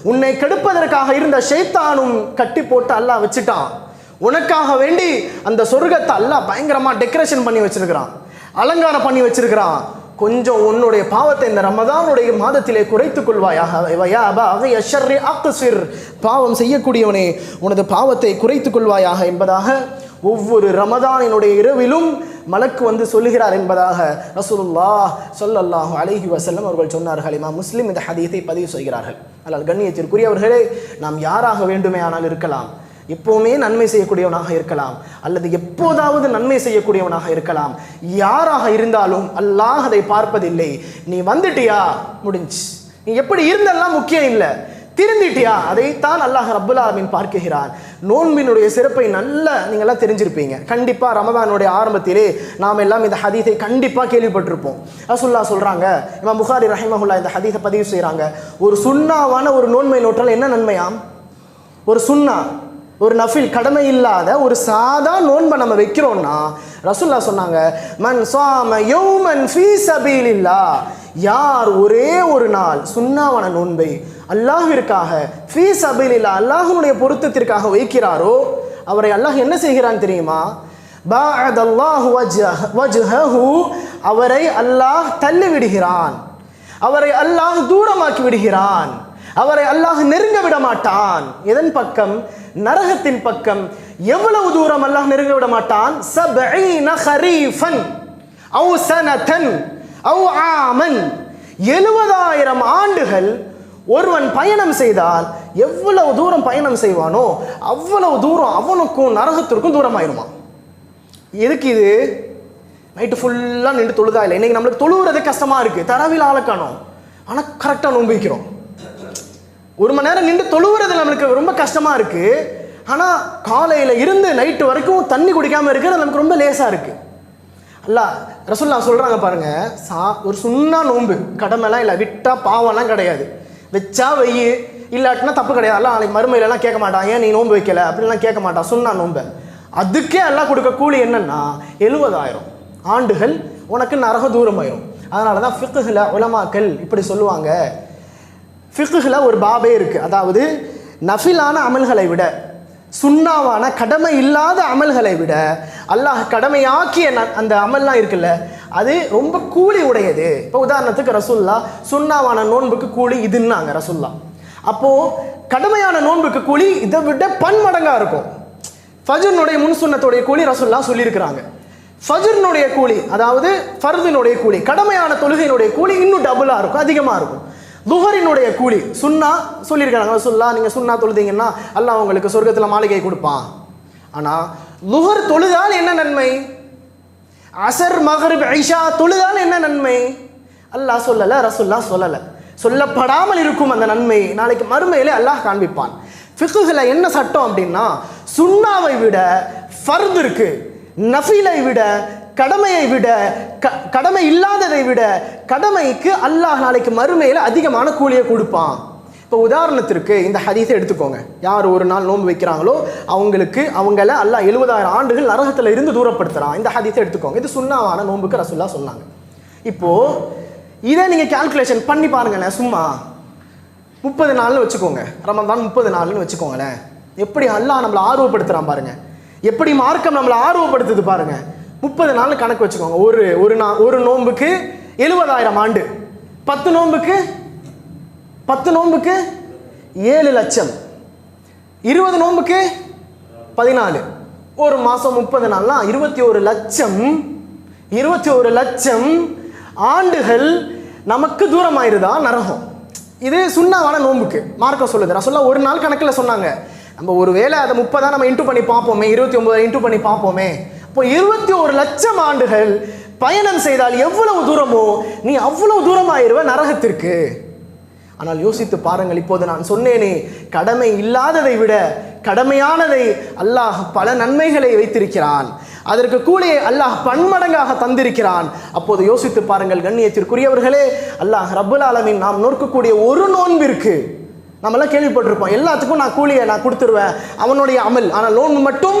A: உன்னை கெடுப்பதற்காக இருந்த ஷைத்தானும் கட்டி போட்டு அல்லாஹ் வச்சுட்டான். உனக்காக வேண்டி அந்த சொர்க்கத்தை அல்லாஹ் பயங்கரமா டெக்கரேஷன் பண்ணி வச்சிருக்கிறான், அலங்காரம் பண்ணி வச்சிருக்கிறான். கொஞ்சம் உன்னுடைய பாவத்தை இந்த ரமதானுடைய மாதத்திலே குறைத்துக் கொள்வாயாக. பாவம் செய்யக்கூடியவனே, உனது பாவத்தை குறைத்துக் கொள்வாயாக என்பதாக ஒவ்வொரு ரமதானினுடைய இரவிலும் மலக்கு வந்து சொல்லுகிறார் என்பதாக ரசூலுல்லாஹ் ஸல்லல்லாஹு அலைஹி வஸல்லம் அவர்கள் சொன்னார்கள். இமாம் முஸ்லிம் இந்த ஹதீஸை பதிவு செய்கிறார்கள். ஆனால் கண்ணியத்திற்குரியவர்களே, நாம் யாராக வேண்டுமே ஆனால் இருக்கலாம், எப்போவுமே நன்மை செய்யக்கூடியவனாக இருக்கலாம், அல்லது எப்போதாவது நன்மை செய்யக்கூடியவனாக இருக்கலாம். யாராக இருந்தாலும் அல்லாஹ் அதை பார்ப்பதில்லை. நீ வந்துட்டியா முடிஞ்சு, நீ எப்படி இருந்தெல்லாம் முக்கியம் இல்லை, திருந்திட்டியா, அதைத்தான் அல்லாஹ் ரப்புல் ஆலமீன் பார்க்கிறான். நோன்பினுடைய சிறப்பை நல்லா நீங்கள்லாம் தெரிஞ்சிருப்பீங்க. கண்டிப்பாக ரமதானுடைய ஆரம்பத்திலே நாம் எல்லாம் இந்த ஹதீஸை கண்டிப்பாக கேள்விப்பட்டிருப்போம். ரசூலுல்லாஹ் சொல்கிறாங்க, இமாம் புகாரி ரஹிமஹுல்லாஹ் இந்த ஹதீஸை பதிவு செய்கிறாங்க, ஒரு சுன்னாவான ஒரு நோன்பை நோற்றால் என்ன நன்மையாம்? ஒரு சுன்னா, ஒரு நஃபில், கடமை இல்லாத ஒரு சாதா நோன்பை நம்ம வைக்கிறோம்னா ரசூலுல்லாஹ் சொன்னாங்க, மன் ஸாம யௌமன் ஃபீ ஸபீலில்லாஹ், யார் ஒரே ஒரு நாள் சுன்னாவான நோன்பை அல்லாஹ்விற்காக ஃபீ ஸபீலில்லாஹ் அல்லாஹ்வுடைய பொருத்தத்திற்காக வைக்கிறாரோ அவரை அல்லாஹ் என்ன செய்கிறான் தெரியுமா? பஅதல்லாஹு வஜ்ஹஹு, அவரை அல்லாஹ் தள்ளி விடுகிறான், அவரை அல்லாஹ் தூரமாக்கி விடுகிறான், அவரை அல்லாஹ் நெருங்க விட மாட்டான். எதன் பக்கம்? நரகத்தின் பக்கம். எவ்வளவு தூரம் அல்லாஹ் நெருங்க விட மாட்டான்? 70 خريفا أو سنة أو عاما, 70,000 ஆண்டுகள் ஒருவன் பயணம் செய்தால் எவ்வளவு தூரம் பயணம் செய்வானோ அவ்வளவு தூரம் அவனுக்கும் நரகத்திற்கும் தூரமாயிருமா. எதுக்கு இது? நைட்டு ஃபுல்லாக நின்று தொழுதா இல்லை. இன்னைக்கு நம்மளுக்கு தொழுவுறது கஷ்டமா இருக்கு, தராவில் ஆளக்கணும், ஆனால் கரெக்டாக நோன்பு வைக்கிறோம். 1 மணி நேரம் நின்று தொழுவுறது நம்மளுக்கு ரொம்ப கஷ்டமா இருக்கு, ஆனால் காலையில் இருந்து நைட்டு வரைக்கும் தண்ணி குடிக்காமல் இருக்கிறது நமக்கு ரொம்ப லேசாக இருக்கு. அல்லாஹ் ரசூலுல்லாஹ் சொல்றாங்க பாருங்க, ஒரு சுன்னா நோன்பு, கடமைலாம் இல்லை, விட்டா பாவம்லாம் கிடையாது, வச்சா வெய்யு, இல்லாட்டினா தப்பு கிடையாது. எல்லாம் நாளைக்கு மறுமையிலலாம் கேட்க மாட்டான், ஏன் நீ நோன்பு வைக்கல அப்படின்லாம் கேட்க மாட்டான். சுன்னா நோன்பு அதுக்கே எல்லாம் கொடுக்க கூலி என்னன்னா 70,000 ஆண்டுகள் உனக்கு நரக தூரமாயிரும். அதனால தான் ஃபிக்ஹ்ல உலமாக்கள் இப்படி சொல்லுவாங்க. ஃபிக்ஹ்ல ஒரு பாபே இருக்கு, அதாவது நஃபிலான அமல்களை விட, சுன்னாவான கடமை இல்லாத அமல்களை விட அல்லாஹ் கடமையாக்கிய அந்த அமல்லாம் இருக்குல்ல, அது ரொம்ப கூலி உடையது. இப்போ உதாரணத்துக்கு ரசூல்லா சுன்னாவான நோன்புக்கு கூலி இதுன்னாங்க ரசூல்லா. அப்போ கடமையான நோன்புக்கு கூலி இதை விட பன்மடங்கா இருக்கும். ஃபஜ்ருனுடைய முன் சுன்னத்துடைய கூலி ரசூல்லா சொல்லியிருக்கிறாங்க. ஃபஜ்ருனுடைய கூலி, அதாவது ஃபர்தினுடைய கூலி, கடமையான தொழுகையினுடைய கூலி இன்னும் டபுளாக இருக்கும், அதிகமாக இருக்கும். லுஹரினுடைய கூலி சுன்னா சொல்லியிருக்காங்க ரசூலுல்லாஹ், நீங்கள் சுன்னா தொழுதீங்கன்னா அல்லாஹ் உங்களுக்கு சொர்க்கத்தில் மாளிகை கொடுப்பான். ஆனால் லுஹர் தொழுதால் என்ன நன்மை? அசர் மக்ரிப் ஐஷா தொழுதால் என்ன நன்மை? அல்லாஹ் சொல்லலை, ரசூலுல்லாஹ் சொல்லலை. சொல்லப்படாமல் இருக்கும் அந்த நன்மை நாளைக்கு மறுமையிலே அல்லாஹ் காண்பிப்பான். ஃபிக்ஹ்ல என்ன சட்டம் அப்படின்னா, சுன்னாவை விட ஃபர்திற்கு, நஃபிலை விட, கடமையை விட, கடமை இல்லாததை விட கடமைக்கு அல்லாஹ் நாளைக்கு மறுமையில் அதிகமான கூலியை கொடுப்பான். இப்போ உதாரணத்திற்கு இந்த ஹதீஸை எடுத்துக்கோங்க. யார் ஒரு நாள் நோன்பு வைக்கிறாங்களோ அவங்கள அல்லாஹ் 70,000 ஆண்டுகள் நரகத்தில் இருந்து தூரப்படுத்துறான். இந்த ஹதீஸை எடுத்துக்கோங்க. இது சுன்னாவான நோன்புக்கு ரசூலுல்லாஹ் சொன்னாங்க. இப்போ இதை நீங்கள் கால்குலேஷன் பண்ணி பாருங்களேன். சும்மா 30 நாள்னு வச்சுக்கோங்க, ரமதான் 30 நாள்னு வச்சுக்கோங்களேன். எப்படி அல்லாஹ் நம்மளை ஆர்வப்படுத்துறான் பாருங்க, எப்படி மார்க்கம் நம்மளை ஆர்வப்படுத்துது பாருங்க. 30 நாள் கணக்கு வச்சுக்கோங்க. ஒரு நோன்புக்கு 70,000 ஆண்டு, 10 நோன்புக்கு 7 லட்சம், 20 நோன்புக்கு 14, ஒரு மாதம் 30 நாள்னா 21 லட்சம் ஆண்டுகள் நமக்கு தூரமாயிருதா நரகம். இது சுன்னாவான நோன்புக்கு மார்க்கம் சொல்லுது. ரசூலுல்லாஹ் ஒரு நாள் கணக்கில் சொன்னாங்க. நம்ம ஒரு வேளை அதை 30 நம்ம இன்ட்டு பண்ணி பார்ப்போமே, 29 இன்ட்டு பண்ணி பார்ப்போமே. இப்போ 21 லட்சம் ஆண்டுகள் பயணம் செய்தால் எவ்வளவு தூரமோ நீ அவ்வளவு தூரமாயிருவ நரகத்திற்கு. ஆனால் யோசித்து பாருங்கள், இப்போது நான் சொன்னேனே, கடமை இல்லாததை விட கடமையானதை அல்லாஹ் பல நன்மைகளை வைத்திருக்கிறான், அதற்கு கூலியை அல்லாஹ் பன்மடங்காக தந்திருக்கிறான். அப்போது யோசித்து பாருங்கள் கண்ணியத்திற்குரியவர்களே, அல்லாஹ் ரப்புல் ஆலமீன் நாம் நோக்கக்கூடிய ஒரு நோன்பிற்கு, நம்மளாம் கேள்விப்பட்டிருப்போம், எல்லாத்துக்கும் நான் கூலியை நான் கொடுத்துருவேன், அவனுடைய அமல். ஆனால் நோன்பு மட்டும்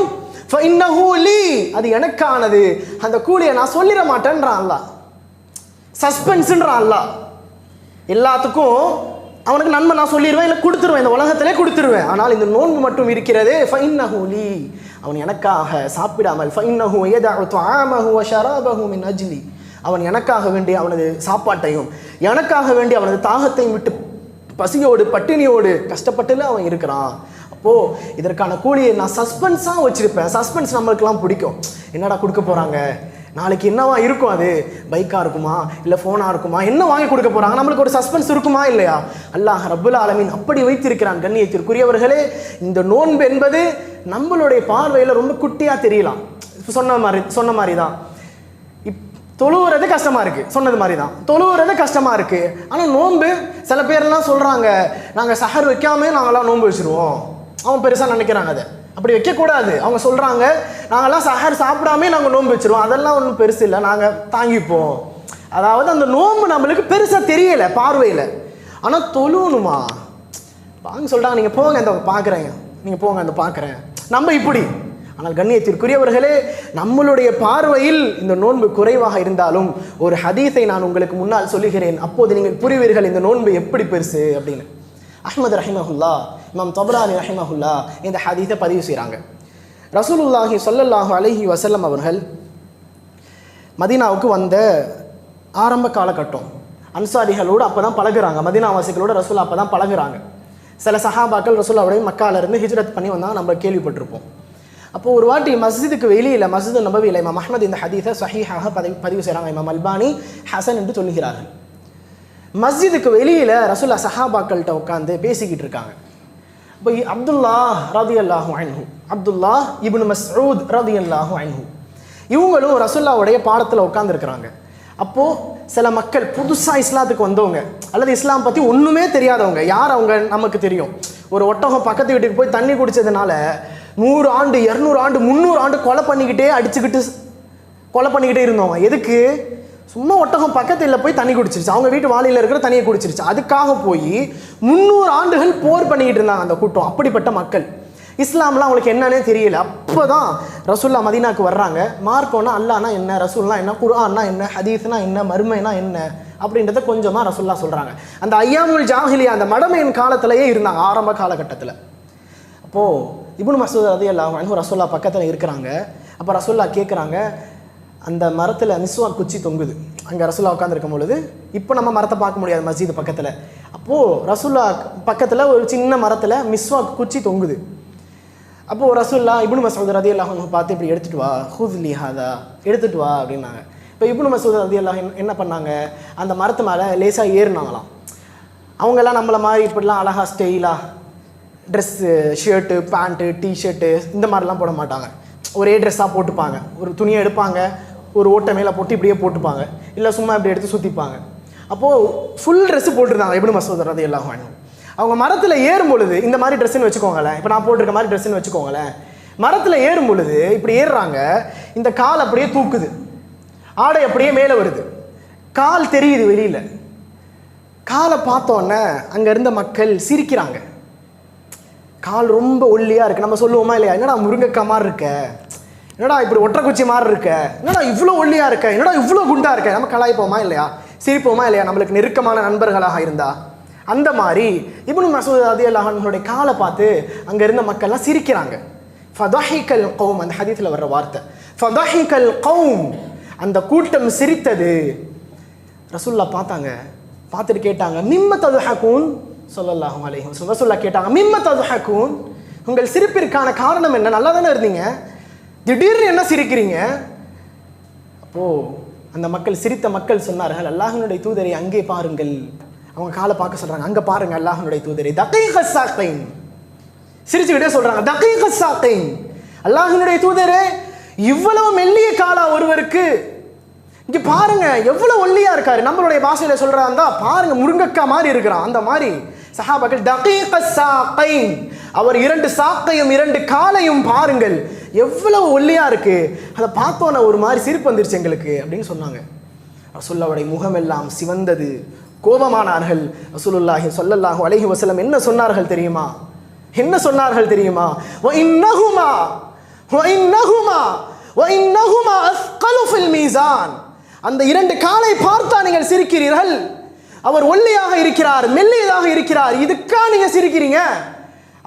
A: அது எனக்கானது, அந்த கூலியை நான் சொல்லிட மாட்டேன்றான் அல்லாஹ். சஸ்பென்ஸ்ன்றான் அல்லாஹ். எல்லாத்துக்கும் அவனுக்கு நன்மை நான் சொல்லிடுவேன், இல்லை கொடுத்துருவேன், இந்த உலகத்திலே கொடுத்துருவேன். ஆனால் இந்த நோன்பு மட்டும் இருக்கிறதே, அவன் எனக்காக சாப்பிடாமல், அவன் எனக்காக வேண்டி அவனது சாப்பாட்டையும், எனக்காக வேண்டி அவனது தாகத்தையும் விட்டு பசியோடு பட்டினியோடு கஷ்டப்பட்டுல அவன் இருக்கிறான். அப்போது இதற்கான கூலியை நான் சஸ்பென்ஸாக வச்சுருப்பேன். சஸ்பென்ஸ் நம்மளுக்கெல்லாம் பிடிக்கும். என்னடா கொடுக்க போகிறாங்க, நாளைக்கு என்னவா இருக்கும், அது பைக்காக இருக்குமா இல்லை ஃபோனாக இருக்குமா, என்ன வாங்கி கொடுக்க போகிறாங்க, நம்மளுக்கு ஒரு சஸ்பென்ஸ் இருக்குமா இல்லையா? அல்லாஹ் ரப்புல் ஆலமீன் அப்படி வைத்திருக்கிறான். கண்ணியத்திற்குரியவர்களே, இந்த நோன்பு என்பது நம்மளுடைய பார்வையில் ரொம்ப குட்டியாக தெரியலாம். சொன்ன மாதிரி தான் தொழுவுறது கஷ்டமாக இருக்குது, சொன்னது மாதிரி தான் தொழுவுறது கஷ்டமாக இருக்குது. ஆனால் நோன்பு சில பேர்லாம் சொல்கிறாங்க, நாங்கள் சஹர் வைக்காமே நாங்களாம் நோன்பு வச்சுருவோம். அவன் பெருசாக நினைக்கிறாங்க, அதை அப்படி வைக்கக்கூடாது. அவங்க சொல்கிறாங்க, நாங்கள்லாம் சஹர் சாப்பிடாமே நாங்கள் நோன்பு வச்சுருவோம், அதெல்லாம் ஒன்றும் பெருசு இல்லை, நாங்கள் தாங்கிப்போம். அதாவது அந்த நோன்பு நம்மளுக்கு பெருசாக தெரியலை பார்வையில். ஆனால் தொழுணுமா வாங்க சொல்கிறாங்க, நீங்கள் போங்க இந்த பார்க்குறேங்க, நீங்கள் போங்க இந்த பார்க்குறேன், நம்ம இப்படி. ஆனால் கண்ணியத்திற்குரியவர்களே, நம்மளுடைய பார்வையில் இந்த நோன்பு குறைவாக இருந்தாலும் ஒரு ஹதீஸை நான் உங்களுக்கு முன்னால் சொல்லுகிறேன், அப்போது நீங்கள் புரிவீர்கள் இந்த நோன்பு எப்படி பெருசு அப்படின்னு. அஹ்மத் ரஹிமஹுல்லா, இமாம் தபரானி ரஹிமஹுல்லா இந்த ஹதீஸை பதிவு செய்கிறாங்க. ரசூலுல்லாஹி ஸல்லல்லாஹு அலைஹி வஸல்லம் அவர்கள் மதீனாவுக்கு வந்த ஆரம்ப காலகட்டம், அன்சாரிகளோடு அப்போ தான் பழகுறாங்க, மதீனாவாசிகளோட ரசூல் அப்போ தான் பழகுறாங்க. சில சஹாபாக்கள் ரசூலுல்லாஹ்வுடைய மக்காவிலிருந்து ஹிஜ்ரத் பண்ணி வந்தாங்க, நம்ம கேள்விப்பட்டிருப்போம். அப்போது ஒரு வாட்டி மஸ்ஜிதுக்கு வெளியில், மஸ்ஜிது நபவியில் இமாம் அஹ்மத் இந்த ஹதீஸை சஹீஹாக பதிவு செய்கிறாங்க, இமாம் அல்பானி ஹசன் என்று சொல்லுகிறார்கள். மஸ்ஜிதுக்கு வெளியில் ரசூலுல்லாஹ் சஹாபாக்கள்கிட்ட உட்காந்து பேசிக்கிட்டு இருக்காங்க. இப்போ அப்துல்லா ரலியல்லாஹு அன்ஹு, அப்துல்லா இப்னு மஸ்ஊத் ரலியல்லாஹு அன்ஹு, இவங்களும் ரசூலுல்லாஹ்வுடைய பாடத்தில் உட்காந்துருக்குறாங்க. அப்போது சில மக்கள் புதுசாக இஸ்லாத்துக்கு வந்தவங்க அல்லது இஸ்லாம் பற்றி ஒன்றுமே தெரியாதவங்க, யார் அவங்க நமக்கு தெரியும், ஒரு ஒட்டகம் பக்கத்து வீட்டுக்கு போய் தண்ணி குடித்ததுனால 100 ஆண்டு 200 ஆண்டு 300 ஆண்டு கொலை பண்ணிக்கிட்டே இருந்தவங்க. எதுக்கு? சும்மா ஒட்டகம் பக்கத்தில் போய் தண்ணி குடிச்சிருச்சு, அவங்க வீட்டு வாளியில் இருக்கிற தண்ணியை குடிச்சிருச்சு, அதுக்காக போய் 300 ஆண்டுகள் போர் பண்ணிக்கிட்டு இருந்தாங்க அந்த கூட்டம். அப்படிப்பட்ட மக்கள், இஸ்லாம்லாம் அவங்களுக்கு என்னன்னே தெரியல. அப்போ தான் ரசூல்லா மதீனாக்கு வர்றாங்க. மார்க்கோன்னா அல்லாஹ்னா என்ன, ரசூல்னா என்ன, குர்ஆன்னா என்ன, ஹதீஸ்னா என்ன, மறுமைனா என்ன அப்படின்றத கொஞ்சமாக ரசூல்லா சொல்கிறாங்க. அந்த ஐயாமுல் ஜாஹிலியா, அந்த மடமையின் காலத்திலேயே இருந்தாங்க ஆரம்ப காலகட்டத்தில். அப்போது இப்னு மஸ்ஊத் ரலியல்லாஹு அன்ஹு ரசூல்லா பக்கத்தில் இருக்கிறாங்க. அப்போ ரசூல்லா கேட்குறாங்க, அந்த மரத்தில் மிஸ்வாக் குச்சி தொங்குது, அங்கே ரசூல்லா உட்காந்துருக்கும் பொழுது, இப்போ நம்ம மரத்தை பார்க்க முடியாது மஸ்ஜிது பக்கத்தில், அப்போது ரசூல்லா பக்கத்தில் ஒரு சின்ன மரத்தில் மிஸ்வாக் குச்சி தொங்குது. அப்போது ரசூல்லா இப்னு மஸ்ஊத் ரலியல்லாஹு அன்ஹு பார்த்து இப்படி எடுத்துகிட்டு வா, ஹுஸ்லி ஹாதா, எடுத்துகிட்டு வா அப்படின்னாங்க. இப்போ இப்னு மஸ்ஊத் ரலியல்லாஹு என்ன பண்ணாங்க, அந்த மரத்து மேலே லேசாக ஏறினாங்களாம். அவங்கெல்லாம் நம்மளை மாதிரி இப்படிலாம் அழகாக ஸ்டைலாக ட்ரெஸ்ஸு, ஷர்ட்டு, பேண்ட்டு, டிஷர்ட்டு இந்த மாதிரிலாம் போட மாட்டாங்க. ஒரே ட்ரெஸ்ஸாக போட்டுப்பாங்க, ஒரு துணியை எடுப்பாங்க, ஒரு ஓட்டை மேலே போட்டு இப்படியே போட்டுப்பாங்க, இல்லை சும்மா இப்படி எடுத்து சுற்றிப்பாங்க. அப்போது ஃபுல் ட்ரெஸ்ஸு போட்டுருந்தாங்க இப்னு மஸ்ஊத் ரலியல்லாஹு அன்ஹு. அவங்க மரத்தில் ஏறும் பொழுது, இந்த மாதிரி ட்ரெஸ்ஸுன்னு வச்சுக்கோங்களேன், இப்போ நான் போட்டிருக்க மாதிரி ட்ரெஸ்ஸுன்னு வச்சுக்கோங்களேன், மரத்தில் ஏறும் பொழுது இப்படி ஏறுறாங்க, இந்த கால் அப்படியே தூக்குது, ஆடை அப்படியே மேலே வருது, கால் தெரியுது வெளியில். காலை பார்த்தோன்னே அங்கே இருந்த மக்கள் சிரிக்கிறாங்க. கால் ரொம்ப ஒல்லியாக இருக்குது, நம்ம சொல்லுவோமா இல்லையா, என்னடா முருங்கைக்காய் மாதிரி இருக்க, என்னடா இப்படி ஒற்றைக்குச்சி மாதிரி இருக்க, என்னடா இவ்வளோ ஒல்லியாக இருக்க, என்னடா இவ்வளோ குண்டாக இருக்க, நம்ம கலாய்ப்போமா இல்லையா, சிரிப்போமா இல்லையா, நம்மளுக்கு நெருக்கமான நண்பர்களாக இருந்தா. அந்த மாதிரி இப்னு மஸ்ஊத் ரலியல்லாஹு அன்ஹுடைய காலை பார்த்து அங்கே இருந்த மக்கள்லாம் சிரிக்கிறாங்க. ஃபதஹிகல் கௌம், அந்த ஹதீஸில் வர்ற வார்த்தை ஃபதஹிகல் கௌம், அந்த கூட்டம் சிரித்தது. ரசூலுல்லாஹ் பார்த்தாங்க, பார்த்துட்டு கேட்டாங்க, மிம்ம ததுஹகூன் ஸல்லல்லாஹு அலைஹி வஸல்லம். ரசூலுல்லாஹ் கேட்டாங்க, மிம்ம ததுஹகூன், உங்கள் சிரிப்பிற்கான காரணம் என்ன, நல்லா தானே இருந்தீங்க, திடீர்னு என்ன சிரிக்கிறீங்க? அப்போது அந்த மக்கள், சிரித்த மக்கள் சொன்னார்கள், அல்லாஹ்வினுடைய தூதரை அங்கே பாருங்கள். அவங்க காலை பார்க்க சொல்கிறாங்க, அங்கே பாருங்கள் அல்லாஹ்வினுடைய தூதரை, தகீக சாக்கைன், சிரிச்சுக்கிட்டே சொல்கிறாங்க, தகீக சாக்கைன், அல்லாஹ்வினுடைய தூதரே இவ்வளவு மெல்லிய காலா ஒருவருக்கு, இங்கே பாருங்க எவ்வளோ ஒல்லியா இருக்காரு, நம்மளுடைய பாஷையில் சொல்கிறாந்தா பாருங்க முருங்கக்காய் மாதிரி இருக்கிறான். அந்த மாதிரி சஹாபாக்கள் தகீக சாக்கைன், அவர் 2 சாக்கையும் 2 காலையும் பாருங்கள் எவ்வளவு ஒல்லியா இருக்கு, அதை பார்த்தோன்னே ஒரு மாதிரி சிரிப்பு வந்துருச்சு எங்களுக்கு அப்படின்னு சொன்னாங்க. ரசூலுல்லாஹ்வுடைய முகமெல்லாம் சிவந்தது, கோபமானார்கள். ரசூலுல்லாஹி ஸல்லல்லாஹு அலைஹி வஸல்லம் என்ன சொன்னார்கள் தெரியுமா, என்ன சொன்னார்கள் தெரியுமா, வஇன்னஹுமா வஇன்னஹுமா வஇன்னஹுமா அஸ்கலு ஃபில் மீசான், அந்த 2 காலை பார்த்தா நீங்கள் சிரிக்கிறீர்கள், அவர் ஒல்லியாக இருக்கிறார், மெல்லியதாக இருக்கிறார், இதுக்கா நீங்க சிரிக்கிறீங்க?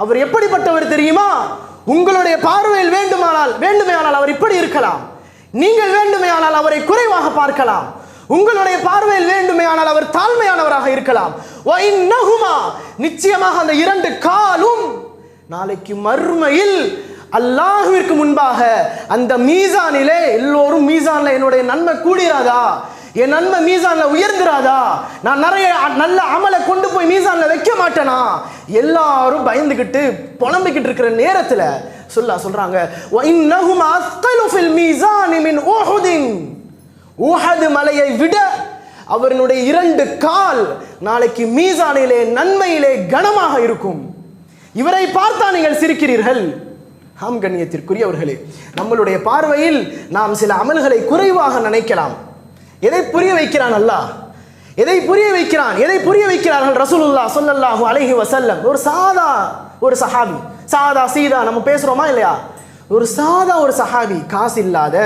A: அவர் எப்படிப்பட்டவர் தெரியுமா, உங்களுடைய பார்வையில் வேண்டுமேயானால் அவர் இப்படி இருக்கலாம், நீங்கள் வேண்டுமேயானால் அவரை குறைவாக பார்க்கலாம், உங்களுடைய பார்வையில் வேண்டுமேயானால் அவர் தாழ்மையானவராக இருக்கலாம். நிச்சயமாக அந்த 2 காலும் நாளைக்கு மறுமையில் அல்லாஹ்விற்கு முன்பாக அந்த மீசானிலே எல்லோரும் மீசான்ல என்னுடைய நன்மை கூடிராதா, என் நன்மை மீசான்ல உயர்ந்துராதா, நான் நிறைய நல்ல அமலை கொண்டு போய் மீசான்ல வைக்க மாட்டேனா, எல்லாரும் பயந்துகிட்டு புலம்பிக்கிட்டு இருக்கிற நேரத்துல சொல்றாங்க வஇன்னஹும் அஸ்கலு ஃபில் மீசானி மின் உஹுதின், உஹது மலையை விட அவருடைய 2 கால் நாளைக்கு மீசானிலே நன்மையிலே கனமாக இருக்கும். இவரை பார்த்தா நீங்கள் சிரிக்கிறீர்கள். ஆம் கண்ணியத்திற்குரியவர்களே, நம்மளுடைய பார்வையில் நாம் சில அமல்களை குறைவாக நினைக்கலாம். எதை புரிய வைக்கிறான் அல்லாஹ்? எதை புரிய வைக்கிறான்? எதை புரிய வைக்கிறார்கள் ரசூலுல்லாஹ் ஸல்லல்லாஹு அலைஹி வஸல்லம்? ஒரு சஹாபி, சாதா சீதா நம்ம பேசுறோமா இல்லையா? ஒரு சஹாபி, காசு இல்லாத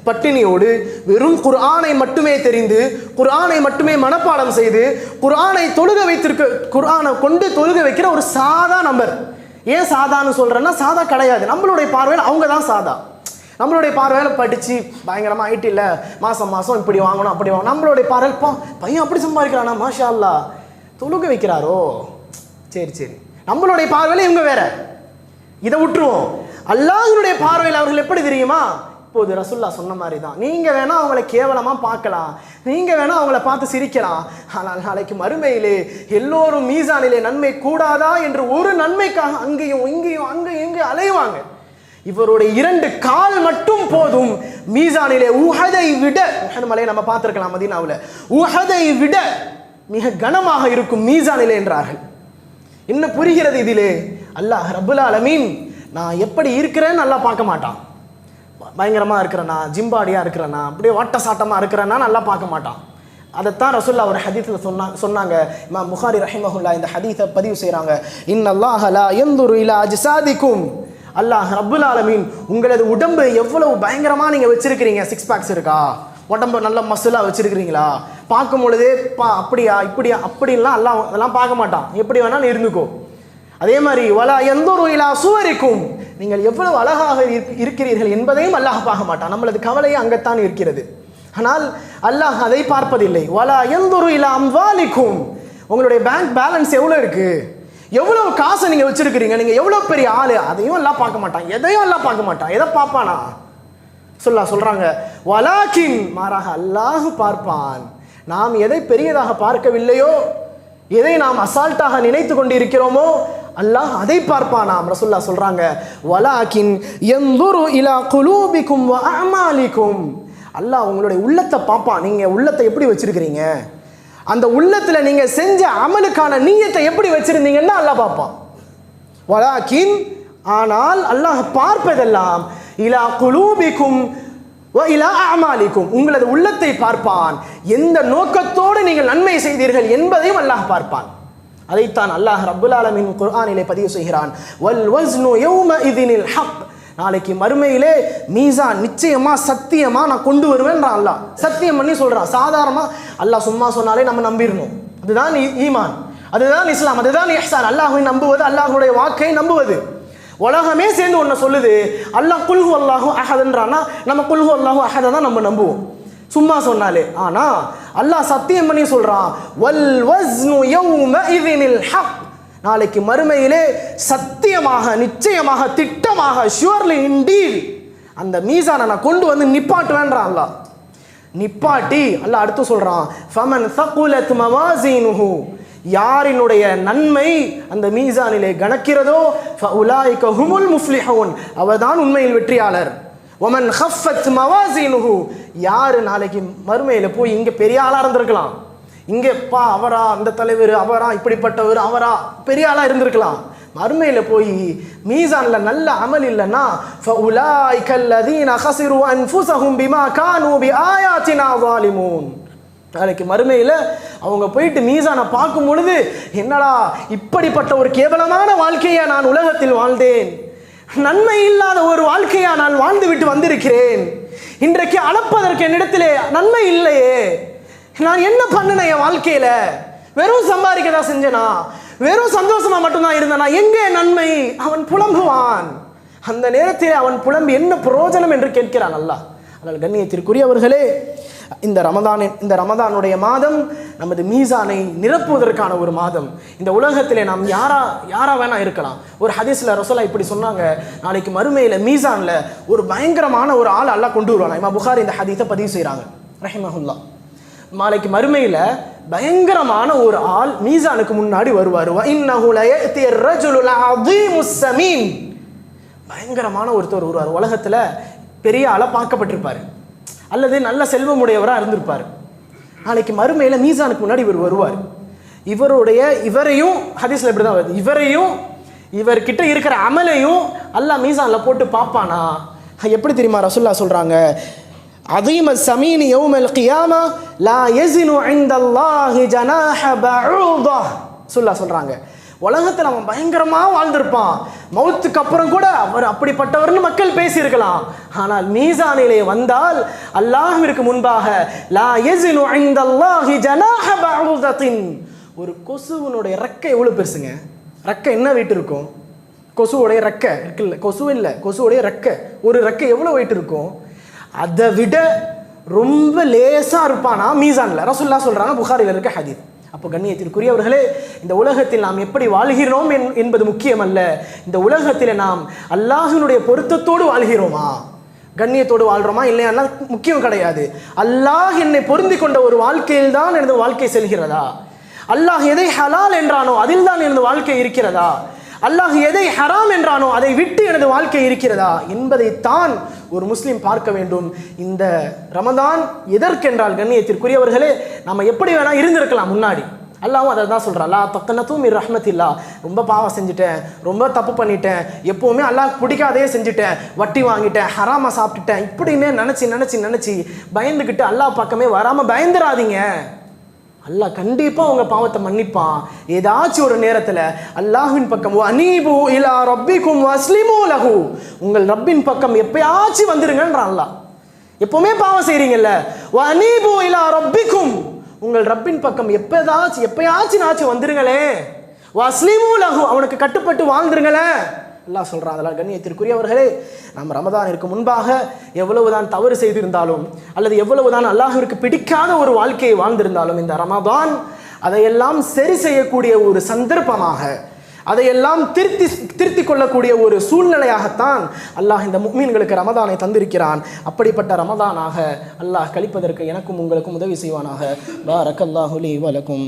A: பட்டினியோடு வெறும் குர்ஆனை மட்டுமே தெரிந்து, குர்ஆனை மட்டுமே மனப்பாடம் செய்து, குர்ஆனை குர்ஆனை கொண்டு தொழுக வைக்கிற ஒரு சாதா நபர். ஏன் சாதான்னு சொல்றேன்னா, சாதா கிடையாது, நம்மளுடைய பார்வையில் அவங்க தான் சாதா. நம்மளுடைய பார்வையில் படித்து பயங்கரமாக ஐடியில் மாதம் இப்படி வாங்கணும் அப்படி வாங்கணும். நம்மளுடைய பார்வையில் பையன் அப்படி சம்பாதிக்கிறானா, மாஷா அல்லாஹ் தொழுக வைக்கிறாரோ, சரி. நம்மளுடைய பார்வையில் இவங்க வேற. இதை விட்டுருவோம். அல்லாஹ்வுடைய பார்வையில் அவர்கள் எப்படி தெரியுமா? இப்போது ரசூலுல்லாஹ் சொன்ன மாதிரி தான். நீங்கள் வேணால் அவங்கள கேவலமாக பார்க்கலாம், நீங்கள் வேணால் அவங்கள பார்த்து சிரிக்கலாம், ஆனால் நாளைக்கு மறுமையிலே எல்லோரும் மீசானிலே நன்மை கூடாதா என்று ஒரு நன்மைக்காக அங்கேயும் இங்கேயும் அலைவாங்க. இவருடைய 2 கால் மட்டும் போதும் மீசானிலே உஹதை விட, உஹது மலையை நம்ம பார்த்துருக்கலாம் மதீனாவில், உஹதை விட மிக கனமாக இருக்கும் மீசானிலே என்றார்கள். என்ன புரிகிறது இதிலே? அல்லாஹ் ரப்புல் ஆலமீன் நான் எப்படி இருக்கிறேன்னு நல்லா பார்க்க மாட்டான். பயங்கரமாக இருக்கிறேன்னா, ஜிம்பாடியாக இருக்கிறேன்னா, அப்படியே வாட்ட சாட்டமாக இருக்கிறேன்னா நல்லா பார்க்க மாட்டான். அதைத்தான் ரசூலுல்லாஹ் ஒரு ஹதீஸில் சொன்னாங்க. இமாம் புகாரி ரஹிமஹுல்லாஹ் இந்த ஹதீஸை பதிவு செய்கிறாங்க. இன்னல்லாஹ லா யன்துரு இலா அஜ்சாதிக்கும், அல்லாஹ் ரப்புல் ஆலமீன் உங்களது உடம்பு எவ்வளவு பயங்கரமாக நீங்கள் வச்சிருக்கிறீங்க, 6 பேக்ஸ் இருக்கா, உடம்பு நல்ல மசிலாக வச்சிருக்கிறீங்களா, பார்க்கும் பொழுதே அப்படியா இப்படியா அப்படின்லாம் அல்லாஹ் அதெல்லாம் பார்க்க மாட்டான். எப்படி வேணாலும் இருந்துக்கோ. அதே மாதிரி வலா யன்துரு இலா சுவரிக்கும், நீங்கள் எவ்வளவு அழகாக இருக்கிறீர்கள் என்பதையும் அல்லாஹ் பார்க்க மாட்டான். நம்மளது கவலையே அங்கத்தான் இருக்கிறது. ஆனால் அல்லாஹ் அதை பார்ப்பதில்லை. வலா யன்துரு இலா அம்வாலிக்கும், உங்களுடைய பேங்க் பேலன்ஸ் எவ்வளோ இருக்கு, எவ்வளவு காசை நீங்க வச்சிருக்கிறீங்க, நீங்க எவ்வளவு பெரிய ஆளு, அதையும் எல்லாம் பார்க்க மாட்டான். எதையும் எல்லாம் பார்க்க மாட்டான். எதை பார்ப்பானா? சொல்றாங்க வலாக்கின், மாறாக அல்லாஹ் பார்ப்பான். நாம் எதை பெரியதாக பார்க்கவில்லையோ, எதை நாம் அசால்ட்டாக நினைத்து கொண்டு இருக்கிறோமோ, அல்லாஹ் அதை பார்ப்பானாம். ரசூலுல்லாஹ் சொல்றாங்க வலாக்கின் யன்துரு இலா குலூபிக்கும் வ அமாலிக்கும், அல்லாஹ் உங்களுடைய உள்ளத்தை பார்ப்பான். நீங்க உள்ளத்தை எப்படி வச்சிருக்கிறீங்க, அந்த உள்ளத்துல நீங்க செஞ்ச அமலுக்கான நியத்தை எப்படி வச்சிருந்தீங்கன்னா அல்லாஹ் பார்ப்பான். வலாக்கின், ஆனால் அல்லாஹ் பார்ப்பதெல்லாம் இலா குலூபிக்கும் வ இலா அமாலிக்கும், உங்களது உள்ளத்தை பார்ப்பான். எந்த நோக்கத்தோடு நீங்கள் நன்மை செய்தீர்கள் என்பதையும் அல்லாஹ் பார்ப்பான். அதைத்தான் அல்லாஹ் ரப்புல் ஆலமீன் குர்ஆனிலே பதிவு செய்கிறான். வல் வஸ்னு யௌமஇதினில் ஹக், நாளைக்கு மறுமையிலே மீசான் நிச்சயமா சத்தியமா நான் கொண்டு வருவேன்றான் அல்லாஹ். சத்தியம் பண்ணி சொல்றான். சாதாரணமா அல்லாஹ் சும்மா சொன்னாலே நம்ம நம்பிடணும். அதுதான் ஈமான், அதுதான் இஸ்லாம், அதுதான் இஹ்சான். அல்லாஹ்வை நம்புவது, அல்லாஹ்வுடைய வாக்கை நம்புவது. உலகமே சேர்ந்து ஒன்று சொல்லுது, அல்லாஹ் குல்ஹு அல்லாஹு அஹதுன்றானா நம்ம குல்ஹு அல்லாஹு அஹதை தான் நம்ம நம்புவோம் சும்மா சொன்னாலே. ஆனா அல்லாஹ் சத்தியம் பண்ணி சொல்றான் வல் வஸ்னு யௌமஇதினில் ஹக், நாளைக்கு மறுமையிலே சத்தியமாக நிச்சயமாக திட்டமாக ஷுவர்லி இன்டீட் அந்த மீசானை நான் கொண்டு வந்து நிப்பாட்டுவேன்றான் அல்லாஹ். நிப்பாட்டி அல்லாஹ் அடுத்து சொல்றான் ஃபமன் தகுலத் மவாசீனுஹு, யாரினுடைய நன்மை அந்த மீசானிலே கணக்கிறதோ ஃபஉலாயிக ஹுமுல் முஃப்லிஹூன், அவர்தான் உண்மையில் வெற்றியாளர். வமன் ஹஃபத் மவாசீனுஹு, யாரு நாளைக்கு மறுமையில போய் இங்க பெரிய ஆளா இருந்திருக்கலாம், இங்கே அவரா அந்த தலைவர், அவரா இப்படிப்பட்டவர், அவரா பெரிய ஆளா இருந்திருக்கலாம், மறுமையில போய் மீசான்ல நல்ல அமல் இல்லைன்னா ஃபஉலாயிக அல்லதீன ஹஸிரு அன்ஃபுஸஹும் பிமா கானூ பிஆயாத்தினா ஸாலிமூன், நாளைக்கு மறுமையில அவங்க போயிட்டு மீசானை பார்க்கும் பொழுது என்னடா இப்படிப்பட்ட ஒரு கேவலமான வாழ்க்கையா நான் உலகத்தில் வாழ்ந்தேன், நன்மை இல்லாத ஒரு வாழ்க்கையா நான் வாழ்ந்து விட்டு வந்திருக்கிறேன், இன்றைக்கு அளப்பதற்கு என்னிடத்திலே நன்மை இல்லையே, நான் என்ன பண்ணினேன் என் வாழ்க்கையில, வெறும் சம்பாதிக்கதா செஞ்சனா, வெறும் சந்தோஷமா மட்டும்தான் இருந்தனா, எங்கே நன்மை? அவன் புலம்புவான். அந்த நேரத்தில் அவன் புலம்பி என்ன பிரயோஜனம் என்று கேட்கிறான் அல்லாஹ். அதனால் கண்ணியத்திற்குரியவர்களே, இந்த ரமதானுடைய மாதம் நமது மீசானை நிரப்புவதற்கான ஒரு மாதம். இந்த உலகத்திலே நாம் யாரா வேணா இருக்கலாம். ஒரு ஹதீஸ்ல ரசூலுல்லாஹ் இப்படி சொன்னாங்க, நாளைக்கு மறுமையில மீசான்ல ஒரு பயங்கரமான ஒரு ஆள் அல்லாஹ் கொண்டு வருவான். இமாம் புகாரி இந்த ஹதீஸை பதிவு செய்கிறாங்க ரஹிமஹுல்லாஹ். நாளைக்கு மறுமையில பயங்கரமான ஒரு ஆள் மீசானுக்கு முன்னாடி வருவார். இன்னஹு லயதி الرجل العظيم السمين. பயங்கரமான ஒருத்தர் வருவார். உலகத்துல பெரிய ஆளா பார்க்கப்பட்டிருப்பாரு அல்லது நல்ல செல்வமுடையவராக இருந்திருப்பார். நாளைக்கு மறுமையில மீசானுக்கு முன்னாடி இவர் வருவார். இவரையும் ஹதீஸ்ல இப்படிதான் வருது, இவரையும் இவர்கிட்ட இருக்கிற அமலையும் அல்லாஹ் மீசான்ல போட்டு பார்ப்பானா. எப்படி தெரியுமா ரசூலுல்லாஹ் சொல்றாங்க, அதீம ஸமீனி யௌமல் கியாமா லா யஸினு இன்தல்லாஹி ஜனாஹ பஊதா. ரசூலுல்லாஹ் சொல்றாங்க, உலகத்தில் அவன் பயங்கரமா வாழ்ந்திருப்பான், மௌத்துக்கு அப்புறம் கூட அவர் அப்படிப்பட்டவர்னு மக்கள் பேசியிருக்கலாம். ஆனால் மீசானிலே வந்தால் அல்லாஹ்விற்கு முன்பாக லா யஸினு இன்தல்லாஹி ஜனாஹ பஊதத்தின். ஒரு கொசுவனுடைய ரெக்கை எவ்வளவு பெருசுங்க? ரெக்கை என்ன வெயிட் இருக்கும்? கொசுவுடைய ரெக்கை இருக்குல்ல, கொசுவுடைய ரெக்கை, ஒரு ரெக்கை எவ்வளவு வெயிட் இருக்கும்? அதை விட ரொம்ப லேசா இருப்பானா மீசான்ல. ரசூலுல்லாஹ் சொல்றாங்க, புகாரில இருக்க ஹதீஸ். அப்போ கண்ணியத்திற்குரியவர்களே, இந்த உலகத்தில் நாம் எப்படி வாழ்கிறோம் என்பது முக்கியம் அல்ல. இந்த உலகத்தில் நாம் அல்லாஹ்வினுடைய பொருத்தத்தோடு வாழ்கிறோமா, கண்ணியத்தோடு வாழ்றோமா இல்லையா முக்கியம் கிடையாது. அல்லாஹ் என்னை பொருந்தி கொண்ட ஒரு வாழ்க்கையில் தான் எனது வாழ்க்கை செல்கிறதா? அல்லாஹ் எதை ஹலால் என்றானோ அதில் தான் எனது வாழ்க்கை இருக்கிறதா? அல்லாஹ் எதை ஹராம் என்றானோ அதை விட்டு எனது வாழ்க்கை இருக்கிறதா என்பதைத்தான் ஒரு முஸ்லீம் பார்க்க வேண்டும். இந்த ரமதான் எதற்கென்றால் கண்ணியத்திற்குரியவர்களே, நம்ம எப்படி வேணா இருந்திருக்கலாம் முன்னாடி. அல்லாஹ்வும் அதை தான் சொல்கிறான், லா தக்னது மின் ரஹ்மத்தில்லா. ரொம்ப பாவம் செஞ்சுட்டேன், ரொம்ப தப்பு பண்ணிட்டேன், எப்போவுமே அல்லாஹ் பிடிக்காதே செஞ்சுட்டேன், வட்டி வாங்கிட்டேன், ஹராமா சாப்பிட்டுட்டேன், இப்படின்னே நினச்சி பயந்துக்கிட்டு அல்லாஹ் பக்கமே வராமல் பயந்துராதீங்க. அல்லாஹ் கண்டிப்பாக உங்கள் பாவத்தை மன்னிப்பான். ஏதாச்சும் ஒரு நேரத்தில் அல்லாஹ்வின் பக்கம் அனீபு இலா ரப்பிக்கும் வஸ்லிமு லஹு, உங்கள் ரப்பின் பக்கம் எப்பயாச்சும் வந்துருங்கன்றான் அல்லாஹ். எப்பவுமே பாவம் செய்கிறீங்கல்ல, அனீபு இலா ரப்பிக்கும், உங்கள் ரப்பின் பக்கம் எப்பயாச்சும் வந்துருங்களே, வஸ்லிமு லஹு, அவனுக்கு கட்டுப்பட்டு வாழ்ந்துருங்களே அல்லாஹ் சொல்கிறான். அதெல்லாம் கண்ணியத்திற்குரியவர்களே, நாம் ரமதானிற்கு முன்பாக எவ்வளவுதான் தவறு செய்திருந்தாலும் அல்லது எவ்வளவுதான் அல்லாஹ்விற்கு பிடிக்காத ஒரு வாழ்க்கையை வாழ்ந்திருந்தாலும் இந்த ரமதான் அதையெல்லாம் சரி செய்யக்கூடிய ஒரு சந்தர்ப்பமாக, அதையெல்லாம் திருத்தி கொள்ளக்கூடிய ஒரு சூழ்நிலையாகத்தான் அல்லாஹ் இந்த முஃமின்களுக்கு ரமதானை தந்திருக்கிறான். அப்படிப்பட்ட ரமதானாக அல்லாஹ் கழிப்பதற்கு எனக்கும் உங்களுக்கும் உதவி செய்வானாக. பாரக்கல்லாஹு லீ வலக்கும்.